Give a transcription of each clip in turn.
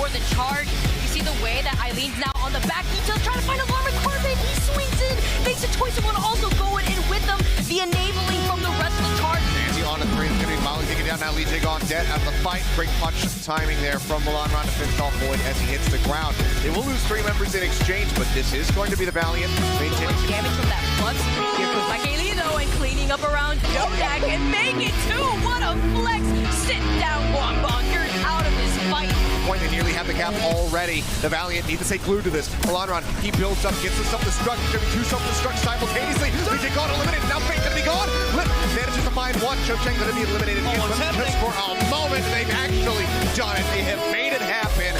for the Charge. You see the way that Eileen's now on the back details trying to find Alarm and Carbon. He swings in, makes a choice of one also going in with them. The enabling from the rest of the Charge. Nancy on the 3 is going to be Molly taking down. Now Lee Jig on dead out of the fight. Great punch timing there from Milan Ron to finish off Boyd as he hits the ground. They will lose 3 members in exchange, but this is going to be the Valiant maintaining damage from that plus. Here comes Makeli though, and cleaning up around Jodak and make it 2. What a flex! Sit down, Guangbong. You're out of this fight. Point, they nearly have the cap already. The Valiant need to stay glued to this. Milan he builds up, gets the self-destruct. There's going to be 2 self-destructs simultaneously. Lee Jig gone, eliminated. Now Fate's going to be gone. Lip manages to find one. Cho Cheng going to be eliminated. Just for a moment, they've actually done it. They have made it happen.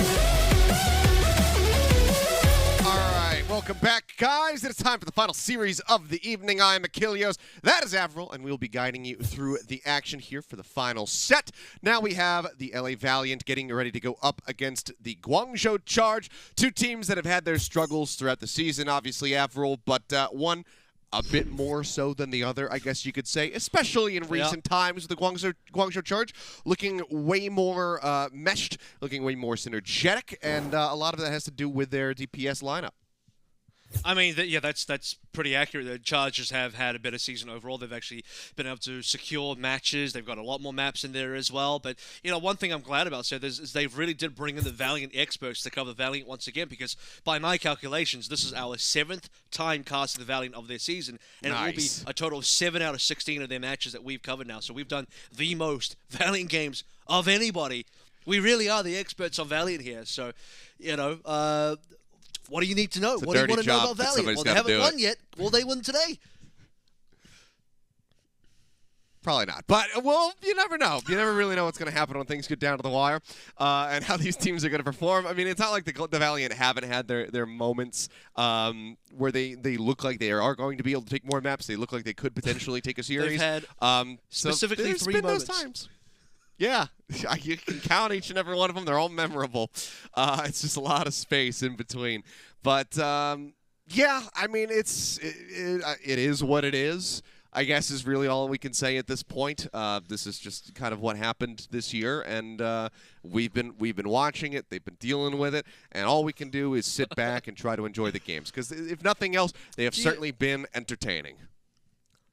Welcome back, guys. It's time for the final series of the evening. I am Achilles. That is Avril, and we'll be guiding you through the action here for the final set. Now we have the LA Valiant getting ready to go up against the Guangzhou Charge, 2 teams that have had their struggles throughout the season, obviously, Avril, but one a bit more so than the other, I guess you could say, especially in recent times. The Guangzhou Charge looking way more meshed, looking way more synergetic, and a lot of that has to do with their DPS lineup. I mean, yeah, that's pretty accurate. The Chargers have had a better season overall. They've actually been able to secure matches. They've got a lot more maps in there as well. But, you know, one thing I'm glad about, so is they really did bring in the Valiant experts to cover Valiant once again, because by my calculations, this is our 7th time casting the Valiant of their season, and it will be a total of 7 out of 16 of their matches that we've covered now. So we've done the most Valiant games of anybody. We really are the experts on Valiant here. So, you know, what do you need to know? What do you want to know about Valiant? Well, they haven't won yet. Will they win today? Probably not. But, well, you never know. You never really know what's going to happen when things get down to the wire and how these teams are going to perform. I mean, it's not like the Valiant haven't had their moments where they look like they are going to be able to take more maps. They look like they could potentially take a series. They've had specifically so 3 moments. Those times. Yeah, you can count each and every one of them. They're all memorable. It's just a lot of space in between. But, yeah, I mean, it is what it is, I guess, is really all we can say at this point. This is just kind of what happened this year, and we've been watching it. They've been dealing with it, and all we can do is sit back and try to enjoy the games. Because if nothing else, they have certainly been entertaining.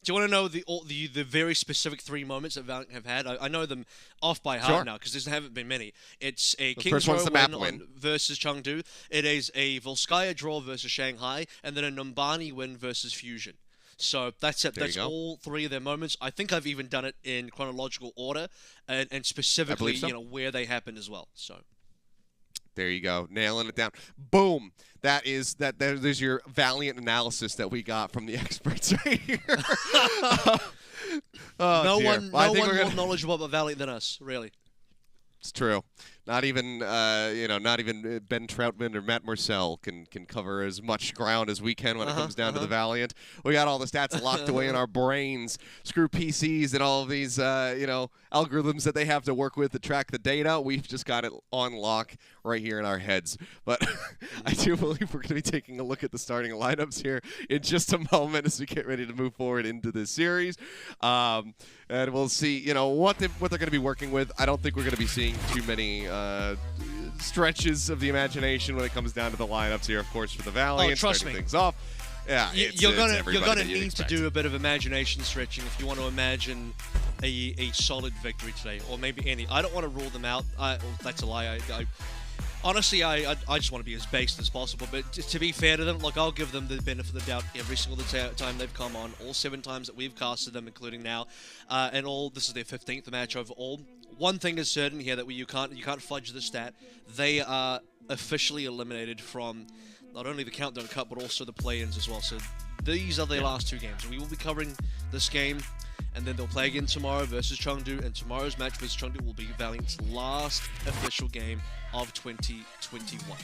Do you want to know the very specific 3 moments that Valiant have had? I know them off by heart now because there haven't been many. It's a King's Row win versus Chengdu. It is a Volskaya draw versus Shanghai, and then a Numbani win versus Fusion. So that's it. That's all 3 of their moments. I think I've even done it in chronological order and specifically, you know, where they happened as well. So. There you go, nailing it down. Boom. There's your Valiant analysis that we got from the experts right here. No one more knowledgeable about Valiant than us, really. It's true. Not even not even Ben Troutman or Matt Marcel can cover as much ground as we can when it comes down to the Valiant. We got all the stats locked away in our brains. Screw PCs and all of these algorithms that they have to work with to track the data. We've just got it on lock right here in our heads. But I do believe we're going to be taking a look at the starting lineups here in just a moment as we get ready to move forward into this series. And we'll see, what they're going to be working with. I don't think we're going to be seeing too many stretches of the imagination when it comes down to the lineups here, of course, for the Valiant. Trust me. Things off. Yeah, you're gonna need to do a bit of imagination stretching if you want to imagine a solid victory today, or maybe any. I don't want to rule them out. That's a lie. Honestly, I just want to be as based as possible. But to be fair to them, look, I'll give them the benefit of the doubt every single time they've come on. All 7 times that we've casted them, including now, and this is their 15th match overall. One thing is certain here that you can't fudge the stat. They are officially eliminated from not only the Countdown Cup but also the play-ins as well. So these are their last 2 games. We will be covering this game, and then they'll play again tomorrow versus Chengdu, and tomorrow's match versus Chengdu will be Valiant's last official game of 2021.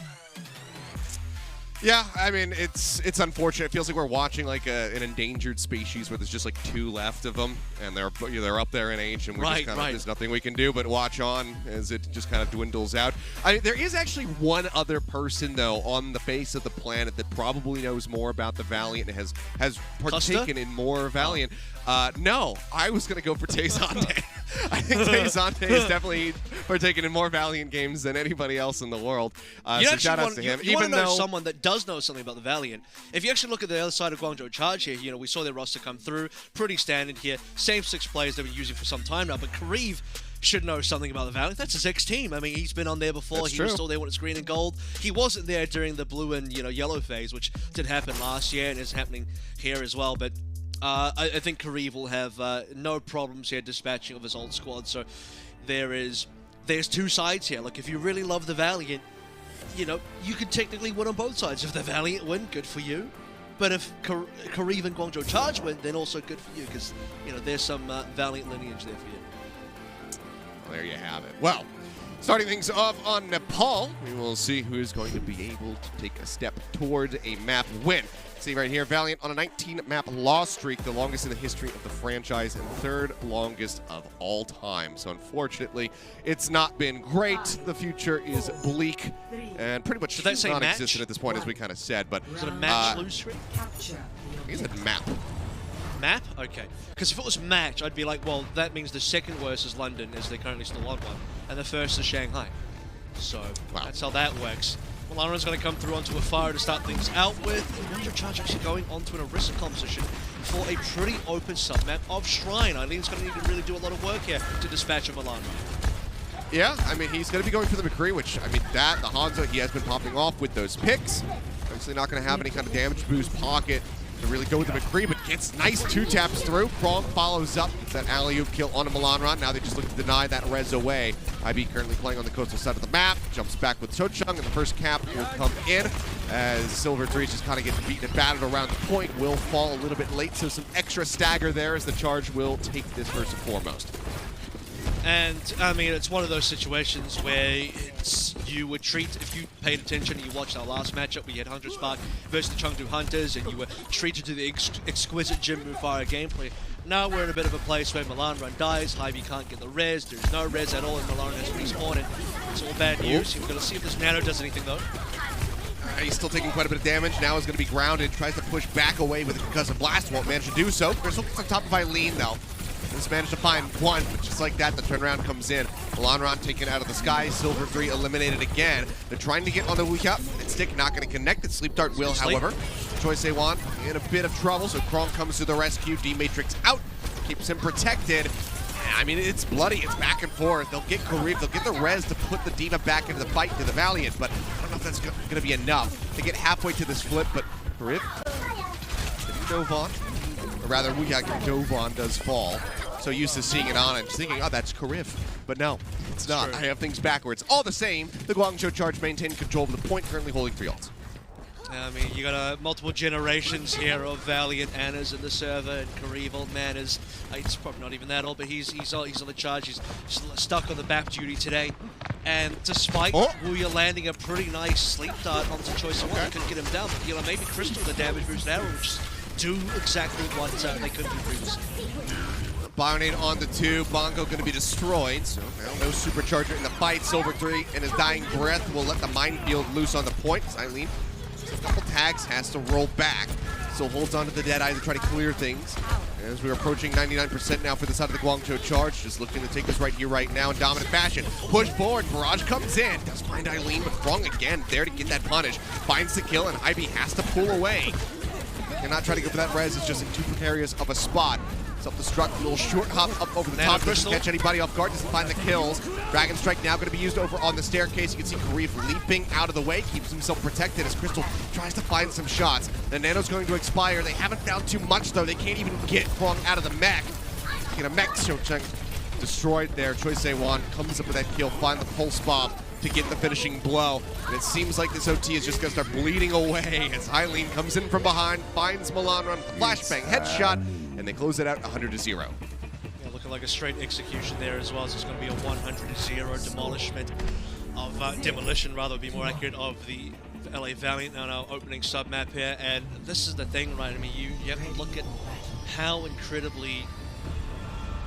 Yeah, I mean, it's unfortunate. It feels like we're watching like an endangered species where there's just like 2 left of them, and they're up there in age, and we're just kind of, there's nothing we can do but watch on as it just kind of dwindles out. There is actually one other person, though, on the face of the planet that probably knows more about the Valiant and has partaken in more Valiant. No, I was going to go for Tezante. I think Tezante is definitely partaking in more Valiant games than anybody else in the world. So shout outs to him. You want to know someone that does know something about the Valiant. If you actually look at the other side of Guangzhou Charge here, you know, we saw their roster come through. Pretty standard here. Same 6 players they've been using for some time now, but Kareev should know something about the Valiant. That's his ex-team. I mean, he's been on there before. That's he true. was still there when it's green and gold. He wasn't there during the blue and, you know, yellow phase, which did happen last year and is happening here as well. But I think Kareev will have no problems here dispatching of his old squad. So there's 2 sides here. Like, if you really love the Valiant, you know, you could technically win on both sides. If the Valiant win, good for you. But if Kareev and Guangzhou Charge win, then also good for you, because, you know, there's some Valiant lineage there for you. Well, there you have it. Well, starting things off on Nepal, we will see who is going to be able to take a step toward a map win. See right here, Valiant on a 19-map loss streak, the longest in the history of the franchise and 3rd longest of all time. So unfortunately, it's not been great. The future is bleak and pretty much non-existent at this point, as we kind of said. But was it a match lose streak? He said map. Map? Okay. Because if it was match, I'd be like, well, that means the second worst is London, as they're currently still on one, and the first is Shanghai. So that's how that works. Malara's going to come through onto a fire to start things out with. Guangzhou Charge actually going onto an Arista composition for a pretty open submap of Shrine. Eileen's going to need to really do a lot of work here to dispatch of Malara. Yeah, I mean, he's going to be going for the McCree, which, I mean, the Hangzhou, he has been popping off with those picks. Obviously not going to have any kind of damage boost pocket to really go with the McCree, but gets nice 2 taps through. Krong follows up. It's that alley-oop kill on a Milanron. Now they just look to deny that res away. IB currently playing on the coastal side of the map. Jumps back with Chochung, and the first cap will come in as Silver 3 just kind of gets beaten and battered around the point. Will fall a little bit late, so some extra stagger there as the Charge will take this first and foremost. And, I mean, it's one of those situations where you would treat, if you paid attention and you watched our last matchup, we had Hangzhou Spark versus the Chengdu Hunters, and you were treated to the exquisite Jim Mufara gameplay. Now we're in a bit of a place where Milanron dies, Hy-Vee can't get the res, there's no res at all, and Milanron has respawned, and it's all bad news. We're going to see if this Nano does anything, though. He's still taking quite a bit of damage. Now he's going to be grounded, tries to push back away with a concussive blast, won't manage to do so. Crystal gets on top of Eileen, though. Just managed to find one, but just like that, the turnaround comes in. Milanron taken out of the sky. Silver 3 eliminated again. They're trying to get on the weak up. And Stick not going to connect. The Sleep Dart will, however. Choi Se-wan in a bit of trouble, so Krong comes to the rescue. D-Matrix out. Keeps him protected. I mean, it's bloody. It's back and forth. They'll get Kareev. They'll get the res to put the Diva back into the fight to the Valiant, but I don't know if that's going to be enough. They get halfway to this flip, but Kareev dove on. Or rather, Dovan does fall. So used to seeing it on and just thinking, oh, that's Kareev. But no, it's not. I have things backwards. All the same, the Guangzhou Charge maintain control of the point, currently holding 3 ults. I mean, you got multiple generations here of Valiant Annas in the server, and Kareev, old man, is he's probably not even that old, but he's on the charge. He's stuck on the BAP duty today. And despite Wuya landing a pretty nice sleep dart onto Choi Se-wan, couldn't get him down, but you know, maybe Crystal the damage boost arrow, which do exactly what they couldn't do previously. Bionade on the 2, Bongo going to be destroyed, so now no supercharger in the fight. Silver 3 in his dying breath will let the minefield loose on the point. Eileen, a couple tags, has to roll back. Still holds on to the Deadeye to try to clear things. As we're approaching 99% now for the side of the Guangzhou Charge, just looking to take this right here, right now in dominant fashion. Push forward, Barrage comes in, does find Eileen, but Krong again there to get that punish. Finds the kill, and Ivy has to pull away. Cannot try to go for that res, it's just in too precarious of a spot. Self-destruct, a little short hop up over the top, doesn't catch anybody off guard, doesn't find the kills. Dragon Strike now going to be used over on the staircase. You can see Kareev leaping out of the way, keeps himself protected as Crystal tries to find some shots. The Nano's going to expire. They haven't found too much though. They can't even get Krong out of the mech. Get a mech, Chochung destroyed there. Choi Se-wan comes up with that kill, find the pulse bomb to get the finishing blow. And it seems like this OT is just going to start bleeding away as Eileen comes in from behind, finds Milanron with a flashbang headshot, and they close it out 100-0. Yeah, looking like a straight execution there as well. So it's going to be a 100-0 demolition, rather, be more accurate, of the LA Valiant on our opening sub-map here. And this is the thing, right? I mean, you have to look at how incredibly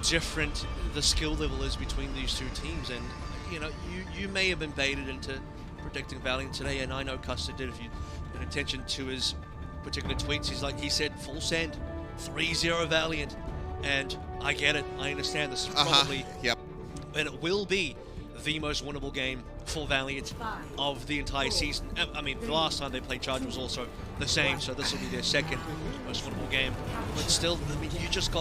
different the skill level is between these two teams. And, you know, you may have been baited into predicting Valiant today, and I know Custer did. If you pay attention to his particular tweets, he said full send, 3-0 Valiant. And I get it. I understand this is probably, and it will be the most winnable game for Valiant of the entire season. I mean, the last time they played Charge was also the same, so this will be their second most winnable game. But still, I mean, you just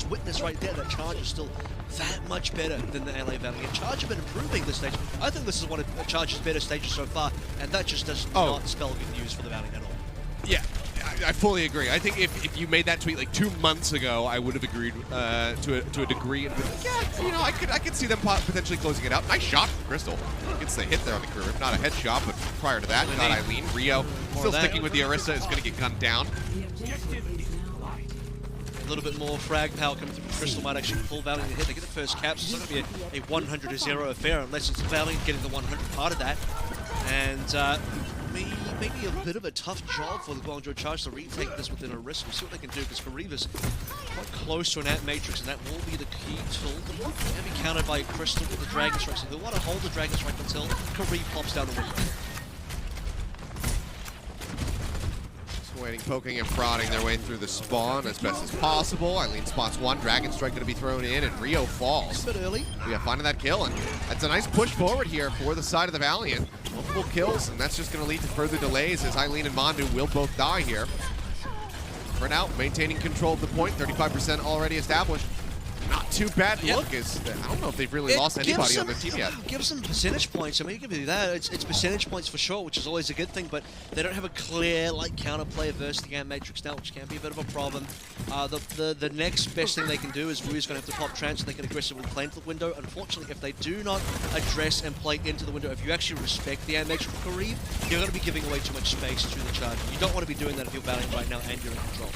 witnessed right there that Charge is still that much better than the LA Valiant. Charge have been improving this stage. I think this is one of Charge's better stages so far, and that just does not spell good news for the Valiant at all. Yeah, I fully agree. I think if you made that tweet like 2 months ago, I would have agreed to a degree. And yeah, you know, I could see them potentially closing it out. Nice shot from Crystal. Gets the hit there on the career. Not a headshot, but prior to that, not Eileen. Rio still sticking with the Orisa, is going to get gunned down. A little bit more frag power coming through. Crystal might actually pull Valiant to hit. They get the first cap, so it's not going to be a 100-0 affair unless it's Valiant getting the 100 part of that. And maybe a bit of a tough job for the Guangzhou Charge to retake this within a risk. We'll see what they can do, because Kariva's quite close to an Ant Matrix, and that will be the key tool. And be countered by Crystal with the Dragon Strike, so they'll want to hold the Dragon Strike until Kariv pops down the window. Waiting, poking, and prodding their way through the spawn as best as possible. Eileen spots one, Dragon Strike going to be thrown in, and Rio falls. A bit early. Yeah, finding that kill, and that's a nice push forward here for the side of the Valiant. Multiple kills, and that's just going to lead to further delays as Eileen and Mandu will both die here. For now, maintaining control of the point, 35% already established. Not too bad look. I don't know if they've really lost anybody on their team yet. Give some percentage points. I mean, give you that. It's percentage points for sure, which is always a good thing, but they don't have a clear counterplay versus the Ant Matrix now, which can be a bit of a problem. The next best thing they can do is Rui's going to have to pop trance so they can aggressively play into the window. Unfortunately, if they do not address and play into the window, if you actually respect the Ant Matrix from Kariv, you're going to be giving away too much space to the Charge. You don't want to be doing that if you're Valiant right now and you're in control.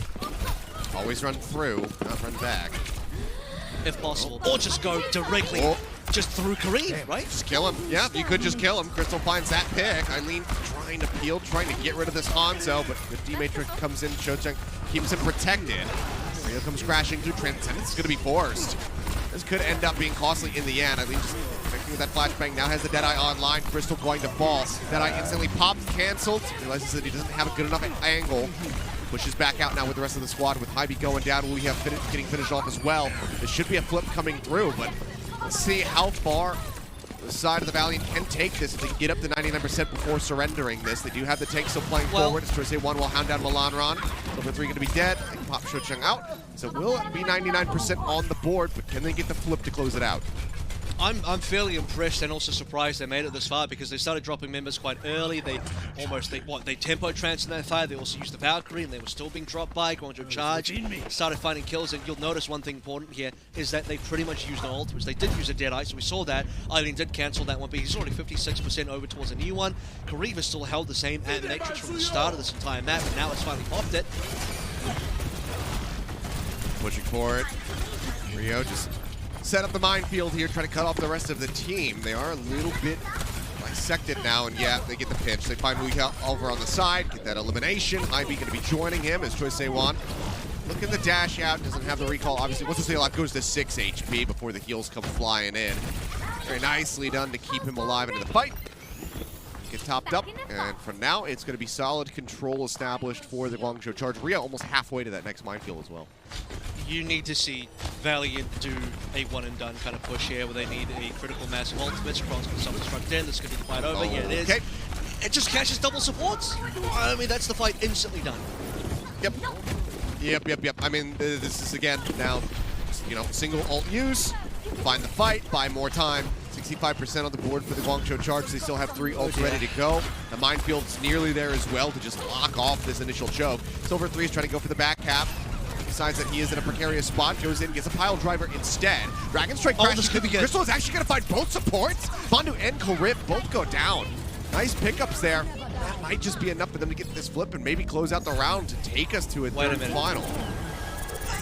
Always run through, not run back. If possible. Or just go directly just through Kariv, right? Just kill him. Yeah, you could just kill him. Crystal finds that pick. Eileen trying to peel, trying to get rid of this Hangzhou, but the D-Matrix comes in. Shocheng keeps him protected. Rio comes crashing through. Transcendence is going to be forced. This could end up being costly in the end. Eileen just connecting with that flashbang. Now has the Deadeye online. Crystal going to fall. Deadeye instantly pops, canceled. Realizes that he doesn't have a good enough angle. Pushes back out now with the rest of the squad, with Hybe going down. We have getting finished off as well. There should be a flip coming through, but let's see how far the side of the Valiant can take this. If they can get up to 99% before surrendering this. They do have the tank still playing forward. It's Troy 1 will hound down Milanron. Silver 3 going to be dead. They can pop Shocheng out. So it will be 99% on the board, but can they get the flip to close it out? I'm fairly impressed and also surprised they made it this far, because they started dropping members quite early. They tempo trance in that fire. They also used the Valkyrie, and they were still being dropped by Guangzhou Charge. Started finding kills, and you'll notice one thing important here is that they pretty much used an ult, which they did use a Deadeye, so we saw that. Eileen did cancel that one, but he's already 56% over towards a new one. Kariv has still held the same Ant Matrix from the start of this entire map, and now it's finally popped it. Pushing forward. Rio just set up the minefield here, trying to cut off the rest of the team. They are a little bit dissected now, and yeah, they get the pinch. They find Muika over on the side, get that elimination. Ivy going to be joining him as Choi Se-won. Look at the dash out, doesn't have the recall. Obviously, once the stay alive goes to 6 HP before the heals come flying in. Very nicely done to keep him alive into the fight. Get topped up, and for now, it's going to be solid control established for the Guangzhou Charge. Rio almost halfway to that next minefield as well. You need to see Valiant do a one-and-done kind of push here, where they need a critical mass of ultimates across the self-destruct in. This could be the fight over. Yeah, it is. Okay. It just catches double supports. I mean, that's the fight instantly done. Yep. I mean, this is, again, now, you know, single ult use, find the fight, buy more time. 65% on the board for the Guangzhou Charge. They still have 3 ults ready to go. The minefield's nearly there as well to just lock off this initial choke. Silver 3 is trying to go for the back cap. Decides that he is in a precarious spot, goes in, gets a pile driver instead. Dragon Strike crashes. Crystal is actually going to find both supports. Mandu and Kariv both go down. Nice pickups there. That might just be enough for them to get this flip and maybe close out the round to take us to a third final.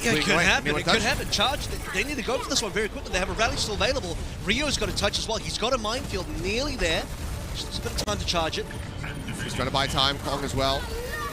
Yeah, it could happen. It could happen. Charge, they need to go for this one very quickly. They have a rally still available. Rio's got a touch as well. He's got a minefield nearly there. Just a bit of time to charge it. He's trying to buy time. Kong as well.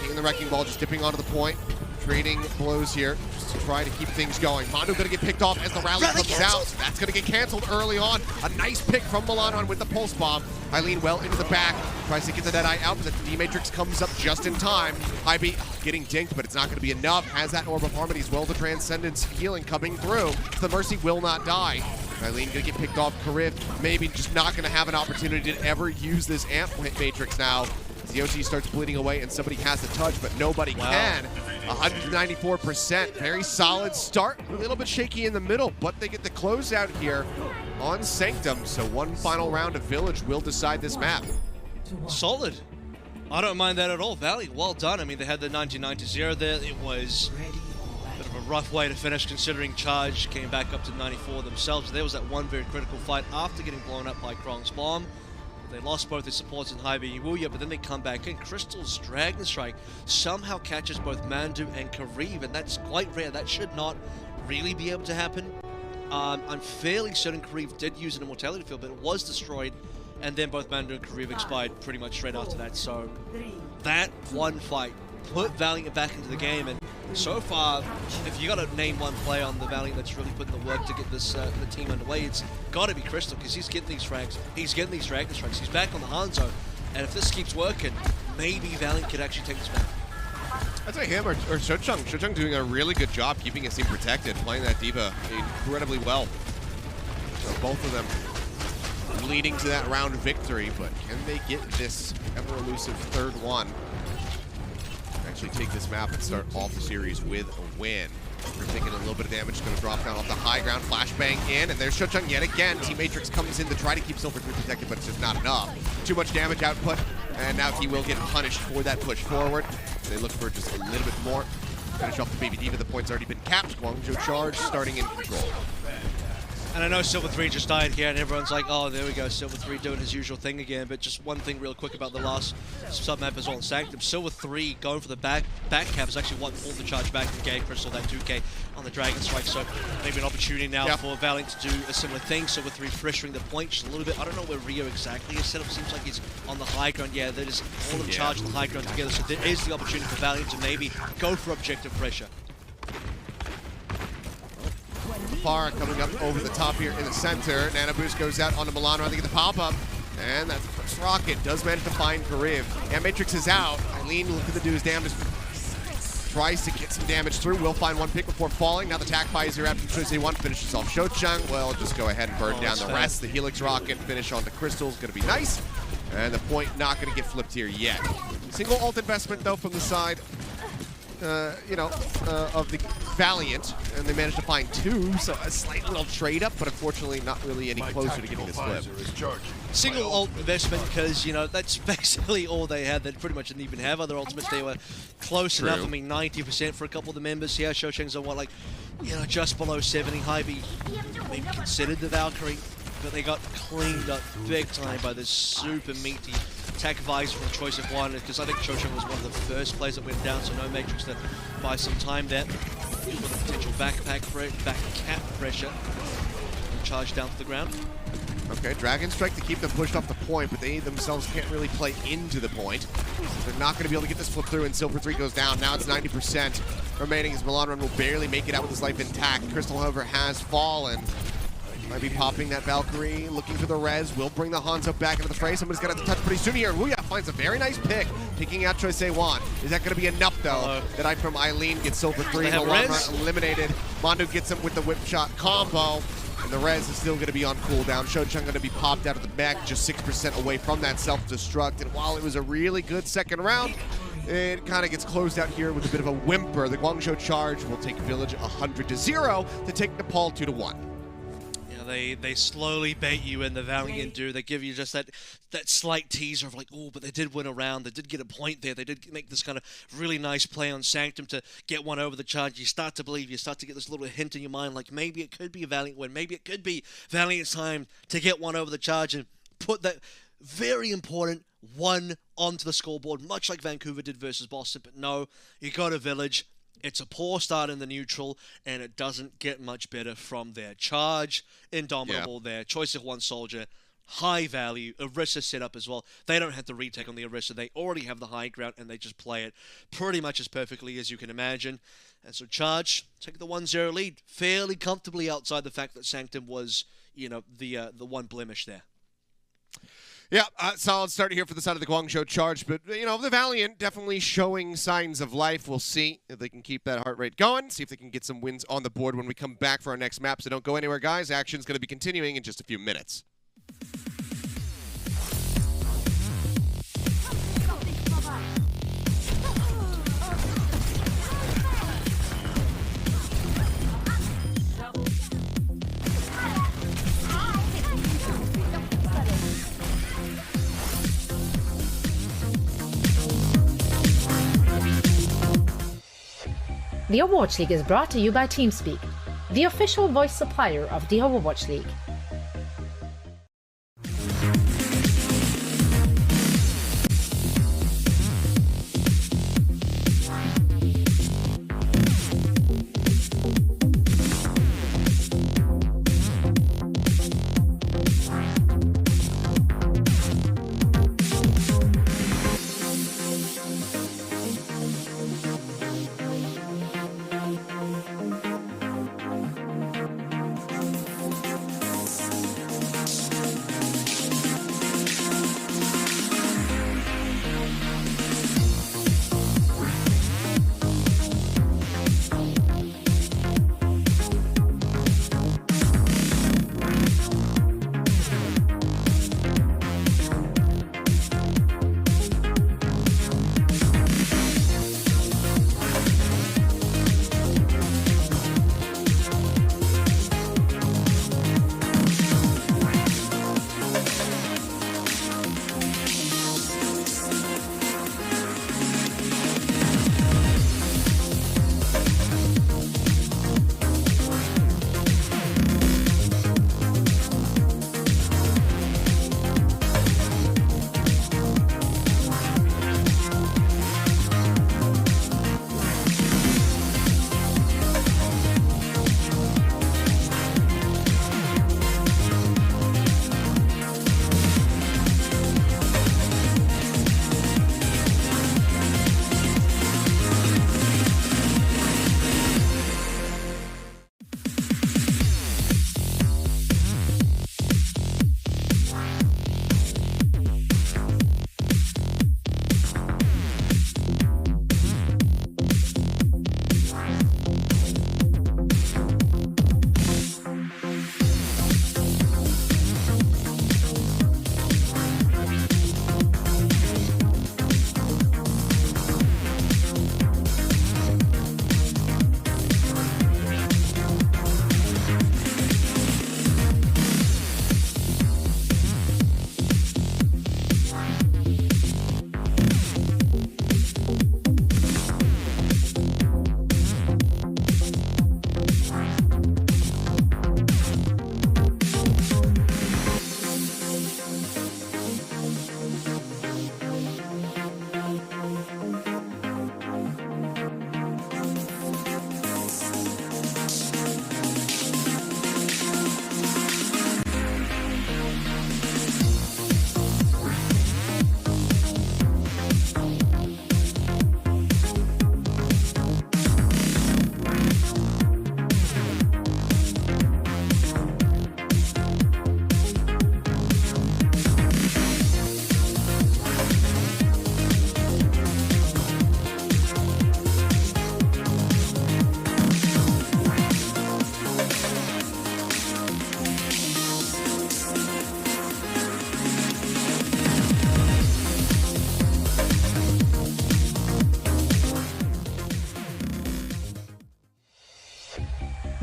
Taking the Wrecking Ball, just dipping onto the point. trading blows here just to try to keep things going. Mondo going to get picked off as the rally comes out. That's going to get canceled early on. A nice pick from Milanon with the pulse bomb. Eileen well into the back, tries to get the Deadeye out, but the D-Matrix comes up just in time. IB getting dinked, but it's not going to be enough. Has that Orb of Harmony as well, the Transcendence healing coming through. The Mercy will not die. Eileen going to get picked off. Karif maybe just not going to have an opportunity to ever use this Amp Matrix now. Yoshi starts bleeding away and somebody has to touch, but nobody can. 194%, very solid start. A little bit shaky in the middle, but they get the closeout here on Sanctum. So one final round of Village will decide this map. Solid. I don't mind that at all. Valiant, well done. I mean, they had the 1990 there. It was a bit of a rough way to finish considering Charge came back up to 94 themselves. There was that one very critical fight after getting blown up by Krong's bomb. They lost both their supports in Haibi and Wuya, but then they come back in. Crystal's Dragon Strike somehow catches both Mandu and Kariv, and that's quite rare. That should not really be able to happen. I'm fairly certain Kariv did use an Immortality Field, but it was destroyed, and then both Mandu and Kariv expired pretty much straight after that. So that one fight put Valiant back into the game, and so far, if you got to name one player on the Valiant that's really putting the work to get this the team underway, it's got to be Crystal, because he's getting these frags, he's getting these Dragon Strikes, he's back on the Hangzhou, and if this keeps working, maybe Valiant could actually take this map. I'd say him or Shochung. Shochung doing a really good job keeping his team protected, playing that D.Va incredibly well. So both of them leading to that round victory, but can they get this ever-elusive third one? Actually take this map and start off the series with a win. We're taking a little bit of damage, going to drop down off the high ground, flashbang in, and there's Shochung yet again. T-Matrix comes in to try to keep Silver 3 protected, but it's just not enough. Too much damage output, and now he will get punished for that push forward. They look for just a little bit more. Finish off the Baby D.Va, the point's already been capped. Guangzhou Charge starting in control. And I know Silver 3 just died here, and everyone's like, oh, there we go, Silver 3 doing his usual thing again. But just one thing real quick about the last sub-map as well in Sanctum. Silver 3 going for the back cap is actually what pulled the Charge back and gave Crystal that 2k on the Dragon Strike. So maybe an opportunity now for Valiant to do a similar thing. Silver 3 pressuring the point just a little bit. I don't know where Rio exactly is set up. Seems like he's on the high ground. Yeah, that is all of Charge on the high ground together. So there is the opportunity for Valiant to maybe go for objective pressure. Far coming up over the top here in the center. Nano Boost goes out onto Milano. I think the pop-up. And that first rocket does manage to find Kariv. And Matrix is out. Eileen looking to do his damage. Tries to get some damage through. Will find one pick before falling. Now the tack visor after Choice 1 finishes off Shochung. Well, just go ahead and burn down the rest. The Helix rocket finish onto Crystal is going to be nice. And the point not going to get flipped here yet. Single ult investment, though, from the side. Of the Valiant, and they managed to find two, so a slight little trade up, but unfortunately not really any closer to getting this flip. Single ult investment, because, that's basically all they had. They pretty much didn't even have other ultimates. They were close enough. I mean, 90% for a couple of the members here. Shochung's on what, just below 70. Hybe maybe considered the Valkyrie, but they got cleaned up big time by this super meaty attack visor from Choice of One, because I think Shochung was one of the first players that went down, so no Matrix to buy some time there. With a potential back cap pressure. And Charge down to the ground. Okay, Dragon Strike to keep them pushed off the point, but they themselves can't really play into the point. So they're not going to be able to get this flip through, and Silver 3 goes down. Now it's 90% remaining as Milan Run will barely make it out with his life intact. Crystal, however, has fallen. Might be popping that Valkyrie, looking for the res, will bring the Hangzhou back into the fray. Somebody's got to touch pretty soon here, and Wuya finds a very nice pick, picking out Choice A1. Is that going to be enough, though? That eye from Eileen gets Silver 3, Milan Run eliminated. Mondo gets him with the whip shot combo, and the res is still going to be on cooldown. Shochung going to be popped out of the back, just 6% away from that self-destruct, and while it was a really good second round, it kind of gets closed out here with a bit of a whimper. The Guangzhou Charge will take Village 100-0 to take Nepal 2-1. They slowly bait you in, the Valiant do. They give you just that slight teaser of like, oh, but they did win a round. They did get a point there. They did make this kind of really nice play on Sanctum to get one over the Charge. You start to believe, you start to get this little hint in your mind, like maybe it could be a Valiant win. Maybe it could be Valiant's time to get one over the Charge and put that very important one onto the scoreboard, much like Vancouver did versus Boston. But no, you go to Village. It's a poor start in the neutral, and it doesn't get much better from there. Charge, indomitable there. Choice of One soldier, high value Orisa setup as well. They don't have to retake on the Orisa. They already have the high ground, and they just play it pretty much as perfectly as you can imagine. And so Charge take the 1-0 lead fairly comfortably outside the fact that Sanctum was, you know, the one blemish there. Yeah, solid start here for the side of the Guangzhou Charge, but, you know, the Valiant definitely showing signs of life. We'll see if they can keep that heart rate going, see if they can get some wins on the board when we come back for our next map. So don't go anywhere, guys. Action's going to be continuing in just a few minutes. The Overwatch League is brought to you by TeamSpeak, the official voice supplier of the Overwatch League.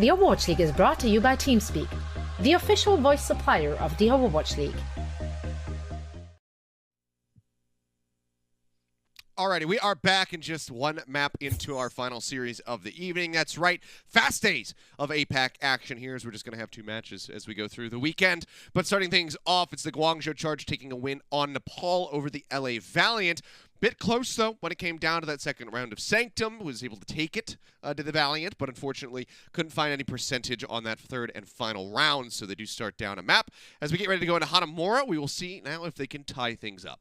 The Overwatch League is brought to you by TeamSpeak, the official voice supplier of the Overwatch League. Alrighty, we are back in just one map into our final series of the evening. That's right, fast days of APAC action here, as we're just going to have two matches as we go through the weekend. But starting things off, it's the Guangzhou Charge taking a win on Nepal over the LA Valiant. Bit close, though, when it came down to that second round of Sanctum. Was able to take it to the Valiant, but unfortunately couldn't find any percentage on that third and final round, so they do start down a map. As we get ready to go into Hanamura, we will see now if they can tie things up.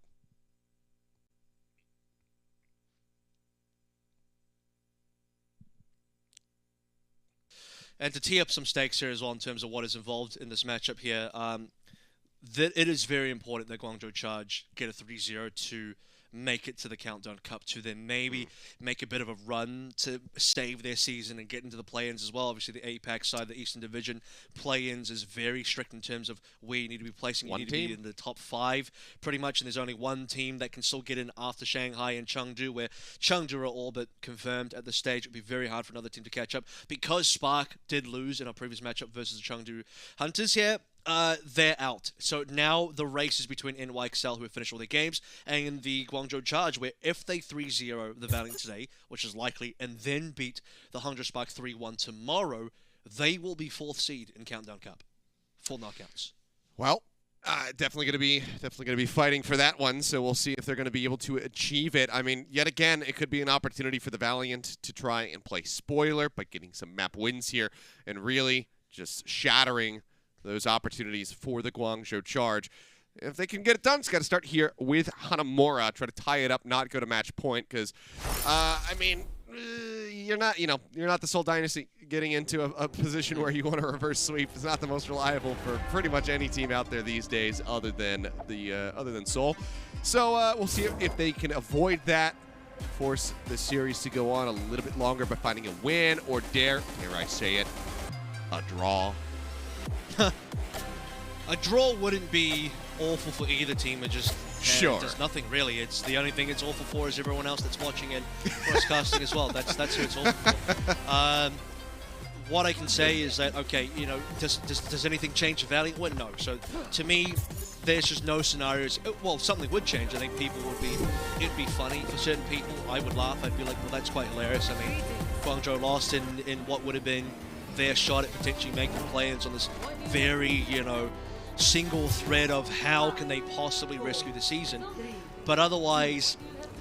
And to tee up some stakes here as well in terms of what is involved in this matchup here, that it is very important that Guangzhou Charge get a 3-0 to make it to the Countdown Cup, to then maybe make a bit of a run to save their season and get into the play-ins as well. Obviously, the APAC side, the Eastern Division play-ins is very strict in terms of where you need to be placing. You need to be in the top 5, pretty much, and there's only one team that can still get in after Shanghai and Chengdu, where Chengdu are all but confirmed at this stage. It would be very hard for another team to catch up. Because Spark did lose in our previous matchup versus the Chengdu Hunters here, they're out. So now the race is between NYXL, who have finished all their games, and the Guangzhou Charge, where if they 3-0 the Valiant today, which is likely, and then beat the Hangzhou Spark 3-1 tomorrow, they will be 4th seed in Countdown Cup. 4 knockouts. Well, definitely going to be fighting for that one, so we'll see if they're going to be able to achieve it. I mean, yet again, it could be an opportunity for the Valiant to try and play spoiler by getting some map wins here and really just shattering those opportunities for the Guangzhou Charge. If they can get it done, it's got to start here with Hanamura. Try to tie it up, not go to match point, because, I mean, you're not the Seoul Dynasty getting into a position where you want to reverse sweep. It's not the most reliable for pretty much any team out there these days, other than Seoul. So we'll see if they can avoid that, force the series to go on a little bit longer by finding a win, or dare I say it, a draw. A draw wouldn't be awful for either team. It just does nothing really. It's the only thing it's awful for is everyone else that's watching and broadcasting as well. That's who it's awful for. What I can say is that, okay, you know, does anything change the Valiant win? No. So to me, there's just no scenarios. Well, something would change. I think it'd be funny for certain people. I would laugh. I'd be like, well, that's quite hilarious. I mean, Guangzhou lost in what would have been their shot at potentially making play-ins on this very, single thread of how can they possibly rescue the season. But otherwise,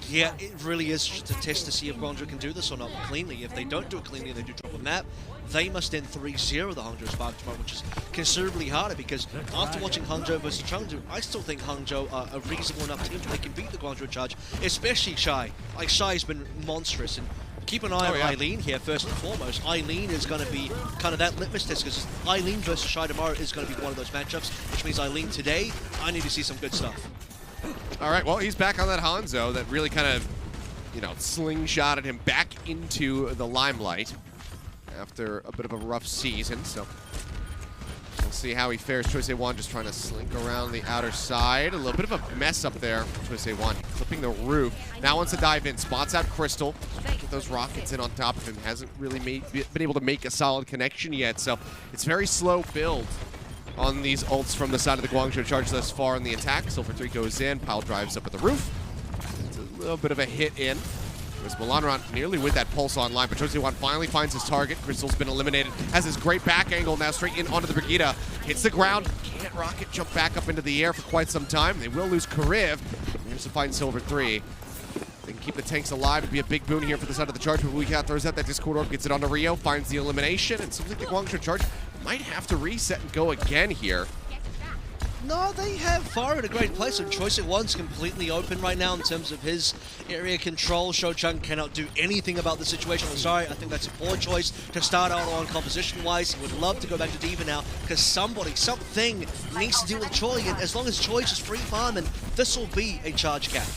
yeah, it really is just a test to see if Guangzhou can do this or not cleanly. If they don't do it cleanly and they do drop a map, they must then 3-0 the Hangzhou Spark tomorrow, which is considerably harder, because after watching Hangzhou versus Chengdu, I still think Hangzhou are a reasonable enough team they can beat the Guangzhou Charge, especially Shy. Like, Shy's been monstrous, and keep an eye on Eileen here, first and foremost. Eileen is going to be kind of that litmus test, because Eileen versus Shy tomorrow is going to be one of those matchups, which means Eileen today, I need to see some good stuff. All right, well, he's back on that Hangzhou that really kind of, slingshotted him back into the limelight after a bit of a rough season. So we'll see how he fares. Choice A1 just trying to slink around the outer side. A little bit of a mess up there. Choice A1 clipping the roof. Now wants to dive in. Spots out Crystal. Get those rockets in on top of him. Hasn't really been able to make a solid connection yet. So it's very slow build on these ults from the side of the Guangzhou Charge thus far in the attack. Silver 3 goes in. Pal drives up at the roof. It's a little bit of a hit in. There's Milanron nearly with that pulse online, but Choice A1 finally finds his target. Crystal's been eliminated. Has this great back angle now straight in onto the Brigida. Hits the ground. Can't rocket jump back up into the air for quite some time. They will lose Kariv. Here's to find Silver 3. They can keep the tanks alive. It'd be a big boon here for the side of the Charge, but Weecat throws out that Discord Orb, gets it onto Rio, finds the elimination, and seems like the Guangzhou Charge might have to reset and go again here. No, they have Fire in a great place, and Choice A1's completely open right now in terms of his area control. Shochung cannot do anything about the situation. I'm sorry, I think that's a poor choice to start out on composition-wise. He would love to go back to Diva now, because something needs to deal with Choi, and as long as Choi is free farm, and this will be a charge cap.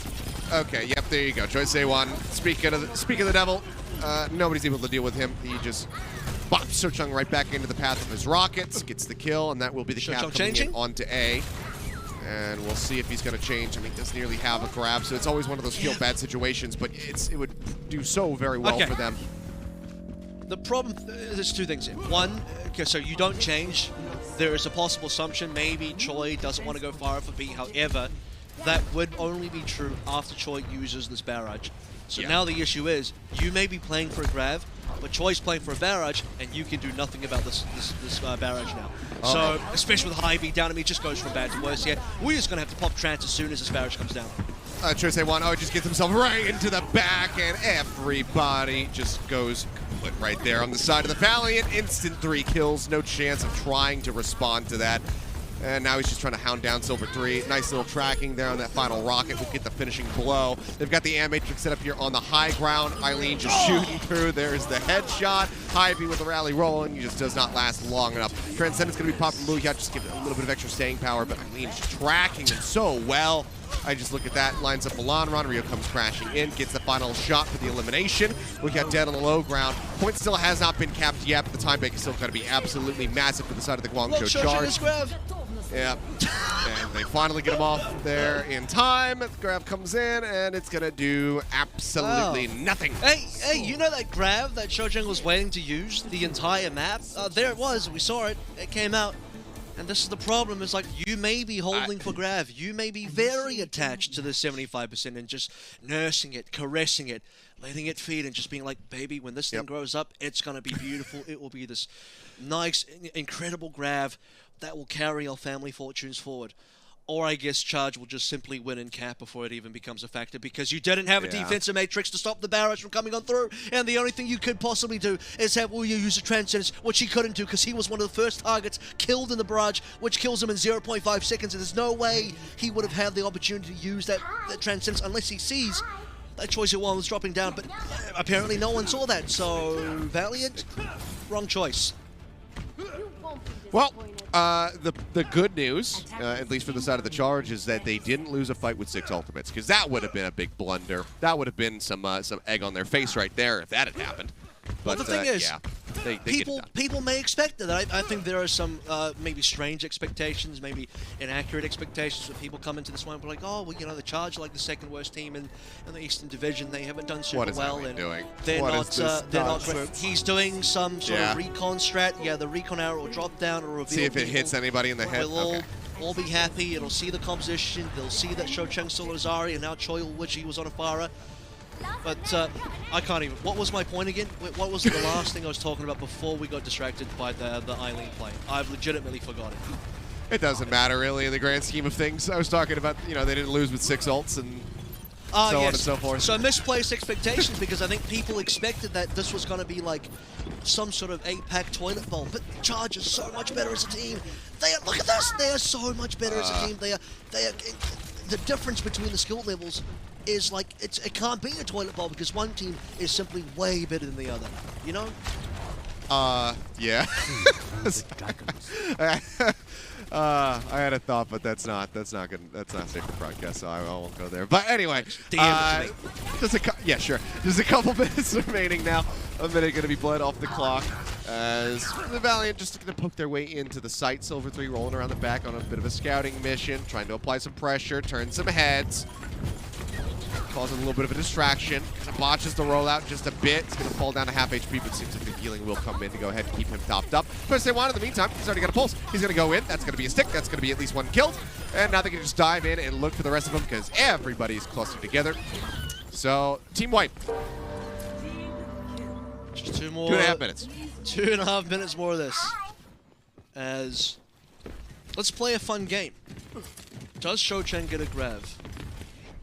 Okay, yep, there you go. Choice A1. Speak of the devil. Nobody's able to deal with him. He just bops Shochung right back into the path of his rockets, gets the kill, and that will be the cap coming in onto A. And we'll see if he's going to change. I mean, he does nearly have a grab, so it's always one of those feel bad situations, but it would do so very well for them. The problem, there's two things here. One, okay, so you don't change. There is a possible assumption maybe Choi doesn't want to go far for B. However, that would only be true after Choi uses this barrage. So Yeah. now the issue is, you may be playing for a grav, but Choi's playing for a barrage, and you can do nothing about this barrage now. So, especially with High B down, it just goes from bad to worse here. We're just going to have to pop trance as soon as this barrage comes down. Trisay 1-0 just gets himself right into the back, and everybody just goes kaput right there on the side of the Valiant. Instant 3 kills, no chance of trying to respond to that. And now he's just trying to hound down Silver 3. Nice little tracking there on that final rocket. We'll get the finishing blow. They've got the Matrix set up here on the high ground. Eileen just shooting through. There's the headshot. Hy-Vee with the rally rolling. He just does not last long enough. Transcendent's going to be popping Booyah, just give it a little bit of extra staying power, but Eileen's tracking him so well. I just look at that, lines up Milan Ron. Rio comes crashing in, gets the final shot for the elimination. We got dead on the low ground. Point still has not been capped yet, but the time bank is still going to be absolutely massive for the side of the Guangzhou Charge. Yeah, and they finally get him off there in time. The grab comes in, and it's going to do absolutely nothing. Hey, you know that grab that Shojang was waiting to use the entire map? There it was. We saw it. It came out. And this is the problem, is like, you may be holding for Grav. You may be very attached to the 75% and just nursing it, caressing it, letting it feed and just being like, baby, when this thing grows up, it's going to be beautiful. It will be this nice, incredible Grav that will carry our family fortunes forward. Or I guess Charge will just simply win in cap before it even becomes a factor, because you didn't have a defensive matrix to stop the barrage from coming on through, and the only thing you could possibly do is have Will use a Transcendence, which he couldn't do because he was one of the first targets killed in the barrage, which kills him in 0.5 seconds, and there's no way he would have had the opportunity to use that Transcendence unless he sees that choice while was dropping down, but apparently no one saw that, so Valiant, wrong choice. Well, the good news, at least for the side of the Charge, is that they didn't lose a fight with 6 ultimates, because that would have been a big blunder. That would have been some egg on their face right there if that had happened. But well, the thing is, yeah, they people may expect it. I think there are some maybe strange expectations, maybe inaccurate expectations when people come into this one. But like, oh, well, you know, the Charge are like the second worst team in the Eastern Division. They haven't done super well, and doing? They're not great. He's doing some sort of recon strat. Yeah, the recon arrow will drop down and reveal. See if it hits anybody in the head. We'll all be happy. It'll see the composition. They'll see that Shocheng still Azari, and now Choi, which he was on a Farah. But I can't even. What was my point again? What was the last thing I was talking about before we got distracted by the Eileen play? I've legitimately forgotten. It doesn't matter really in the grand scheme of things. I was talking about, you know, they didn't lose with 6 ults and so on and so forth. So misplaced expectations, because I think people expected that this was going to be like some sort of 8-pack toilet bowl. But Charge is so much better as a team. Look at this. They are so much better as a team. They are. The difference between the skill levels is like, it can't be a toilet bowl, because one team is simply way better than the other, you know? Yeah. I had a thought, but that's not good. That's not safe for broadcast, so I won't go there. But anyway, just a couple minutes remaining now. A minute going to be bled off the clock as the Valiant just going to poke their way into the site. Silver 3 rolling around the back on a bit of a scouting mission, trying to apply some pressure, turn some heads. Causing a little bit of a distraction. Kind of botches the rollout just a bit. It's going to fall down to half HP, but seems like the healing will come in to go ahead and keep him topped up. First they want in the meantime, he's already got a pulse. He's going to go in. That's going to be a stick. That's going to be at least 1 killed. And now they can just dive in and look for the rest of them, because everybody's clustered together. So, team white. Just 2.5 minutes. 2.5 minutes more of this. As let's play a fun game. Does Shocheng get a grab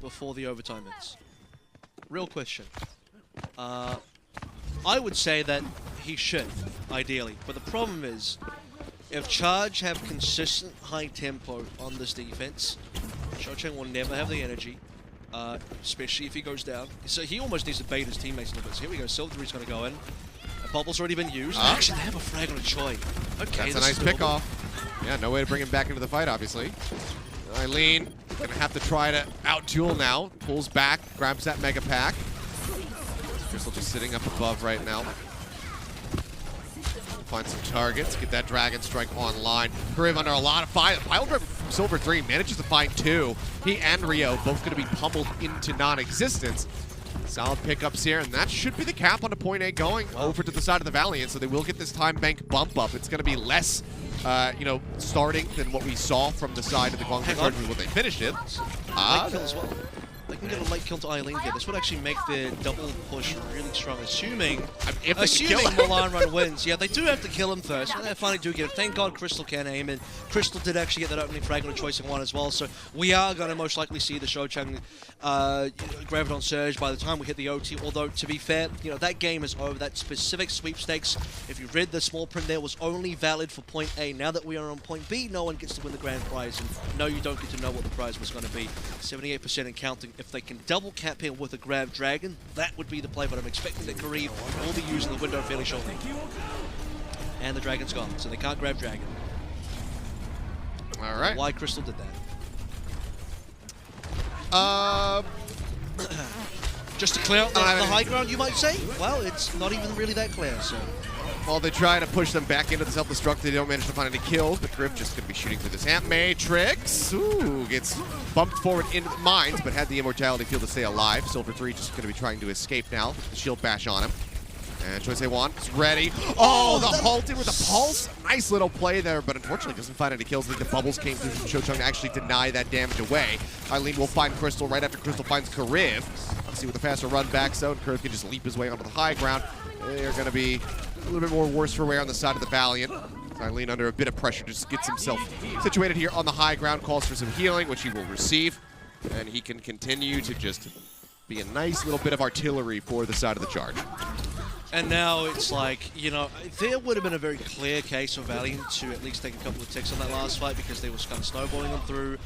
before the overtime ends? Real question. I would say that he should, ideally. But the problem is, if Charge have consistent high tempo on this defense, Shocheng will never have the energy, especially if he goes down. So he almost needs to bait his teammates a little bit. So here we go, Silver 3's going to go in. A bubble's already been used. Actually, they have a frag on a Choi. Okay, that's a nice pick-off. Yeah, no way to bring him back into the fight, obviously. Eileen gonna have to try to out-duel now. Pulls back, grabs that mega pack. Crystal just sitting up above right now. Find some targets, get that Dragon Strike online. Kariv under a lot of fire. The pile driver from Silver 3 manages to find 2. He and Rio both gonna be pummeled into non-existence. Solid pickups here, and that should be the cap on a point A going over to the side of the Valiant, so they will get this time bank bump up. It's going to be less, starting than what we saw from the side of the Guangzhou Charge when they finished it. Late kill as well. They can get a late kill to Eileen here. This would actually make their double push really strong, assuming Milan Run wins. Yeah, they do have to kill him first. They finally do get it. Thank God Crystal can aim, and Crystal did actually get that opening frag on a choice of one as well. So we are going to most likely see the Shochang Graviton Surge by the time we hit the OT. Although, to be fair, that game is over. That specific sweepstakes, if you read the small print there, was only valid for point A. Now that we are on point B, no one gets to win the grand prize. And no, you don't get to know what the prize was going to be. 78% and counting. If they can double cap here with a Grav Dragon, that would be the play, but I'm expecting that Kareem will be using the window fairly shortly. And the Dragon's gone, so they can't grab Dragon. All right. Why Crystal did that? Just to clear out the high ground, you might say? Well, it's not even really that clear, so... Well, they try to push them back into the self-destruct. They don't manage to find any kills, but Griff just going to be shooting through this amp matrix. Ooh, gets bumped forward into the mines, but had the immortality field to stay alive. Silver 3 just going to be trying to escape now. The shield bash on him. And Choice A1 is ready. Oh, the halted with a pulse. Nice little play there, but unfortunately doesn't find any kills. I think the bubbles came through from Shochang to actually deny that damage away. Eileen will find Crystal right after Crystal finds Kariv. Let's see with the faster run back zone. Kariv can just leap his way onto the high ground. They're going to be a little bit more worse for wear on the side of the Valiant. Eileen under a bit of pressure just gets himself situated here on the high ground, calls for some healing, which he will receive. And he can continue to just be a nice little bit of artillery for the side of the Charge. And now it's like, there would have been a very clear case for Valiant to at least take a couple of ticks on that last fight because they was kind of snowballing them through.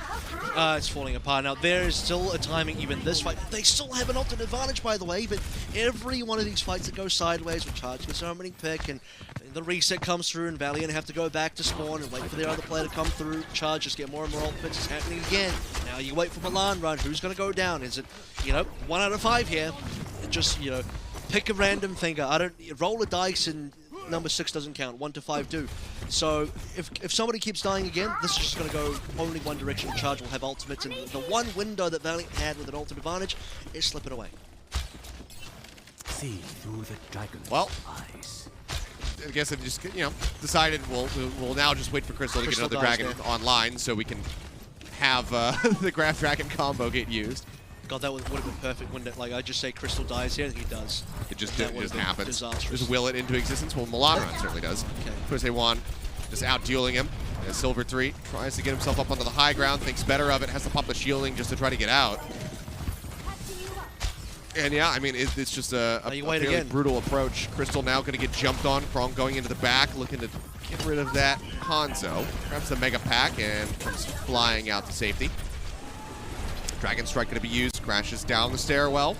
It's falling apart. Now, there is still a timing, even this fight. They still have an ultimate advantage, by the way, but every one of these fights that go sideways with Charge gets an opening pick, and the reset comes through, and Valiant have to go back to spawn and wait for their other player to come through. Charge just get more and more ultimates. It's happening again. Now, you wait for Milan Run. Who's going to go down? Is it, 1 out of 5 here? It just, pick a random finger. Roll a dice and number 6 doesn't count. 1 to 5 do. So if somebody keeps dying again, this is just going to go only one direction. Charge will have ultimates, and the one window that Valiant had with an ultimate advantage is slip it away. See through the dragon's eyes. I guess they just decided we'll now just wait for Crystal to get another dragon online so we can have the Graph Dragon combo get used. God, that would have been perfect, wouldn't it? Like, I just say Crystal dies here, and he does. It just happens. Disastrous. Just will it into existence. Well, Milan Run certainly does. Okay. Choice A1 just out-dueling him. And Silver 3 tries to get himself up onto the high ground, thinks better of it, has to pop the shielding just to try to get out. And yeah, I mean, it's just a fairly brutal approach. Crystal now going to get jumped on. Krong going into the back, looking to get rid of that Hangzhou. Grabs the Mega Pack and comes flying out to safety. Dragon Strike going to be used, crashes down the stairwell.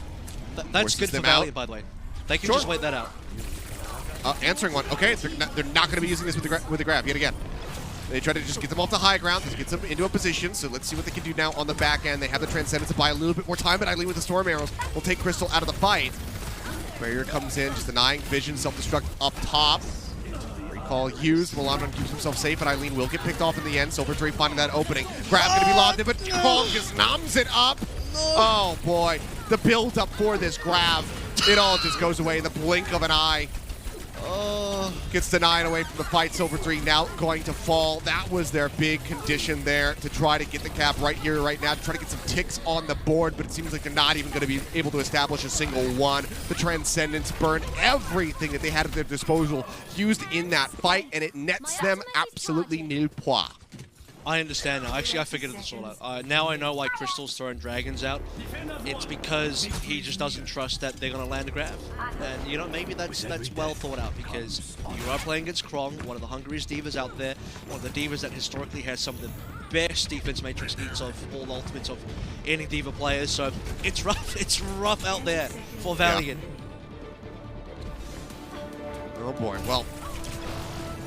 That's good for Valiant, by the way. They can just wait that out. Answering one. Okay, they're not going to be using this with the grab yet again. They try to just get them off the high ground, just get them into a position, so let's see what they can do now on the back end. They have the Transcendence to buy a little bit more time, but Eileen with the Storm Arrows will take Crystal out of the fight. Barrier comes in, just denying vision, self-destruct up top. Recall used, Milan Run keeps himself safe, but Eileen will get picked off in the end. Silver 3 finding that opening. Grab's going to be lobbed in, but Krong just noms it up. Oh boy, the build up for this grab. It all just goes away in the blink of an eye. Gets denied away from the fight. Silver 3 now going to fall. That was their big condition there to try to get the cap right here, right now, to try to get some ticks on the board, but it seems like they're not even going to be able to establish a single one. The Transcendence burned everything that they had at their disposal used in that fight, and it nets them absolutely nil point. I understand now. Actually, I figured this all out. Now I know why Crystal's throwing dragons out. It's because he just doesn't trust that they're going to land a grab. And, maybe that's well thought out because you are playing against Krong, one of the hungriest divas out there, one of the divas that historically has some of the best defense matrix needs of all ultimates of any diva players. So it's rough. It's rough out there for Valiant. Yeah. Oh, boy. Well,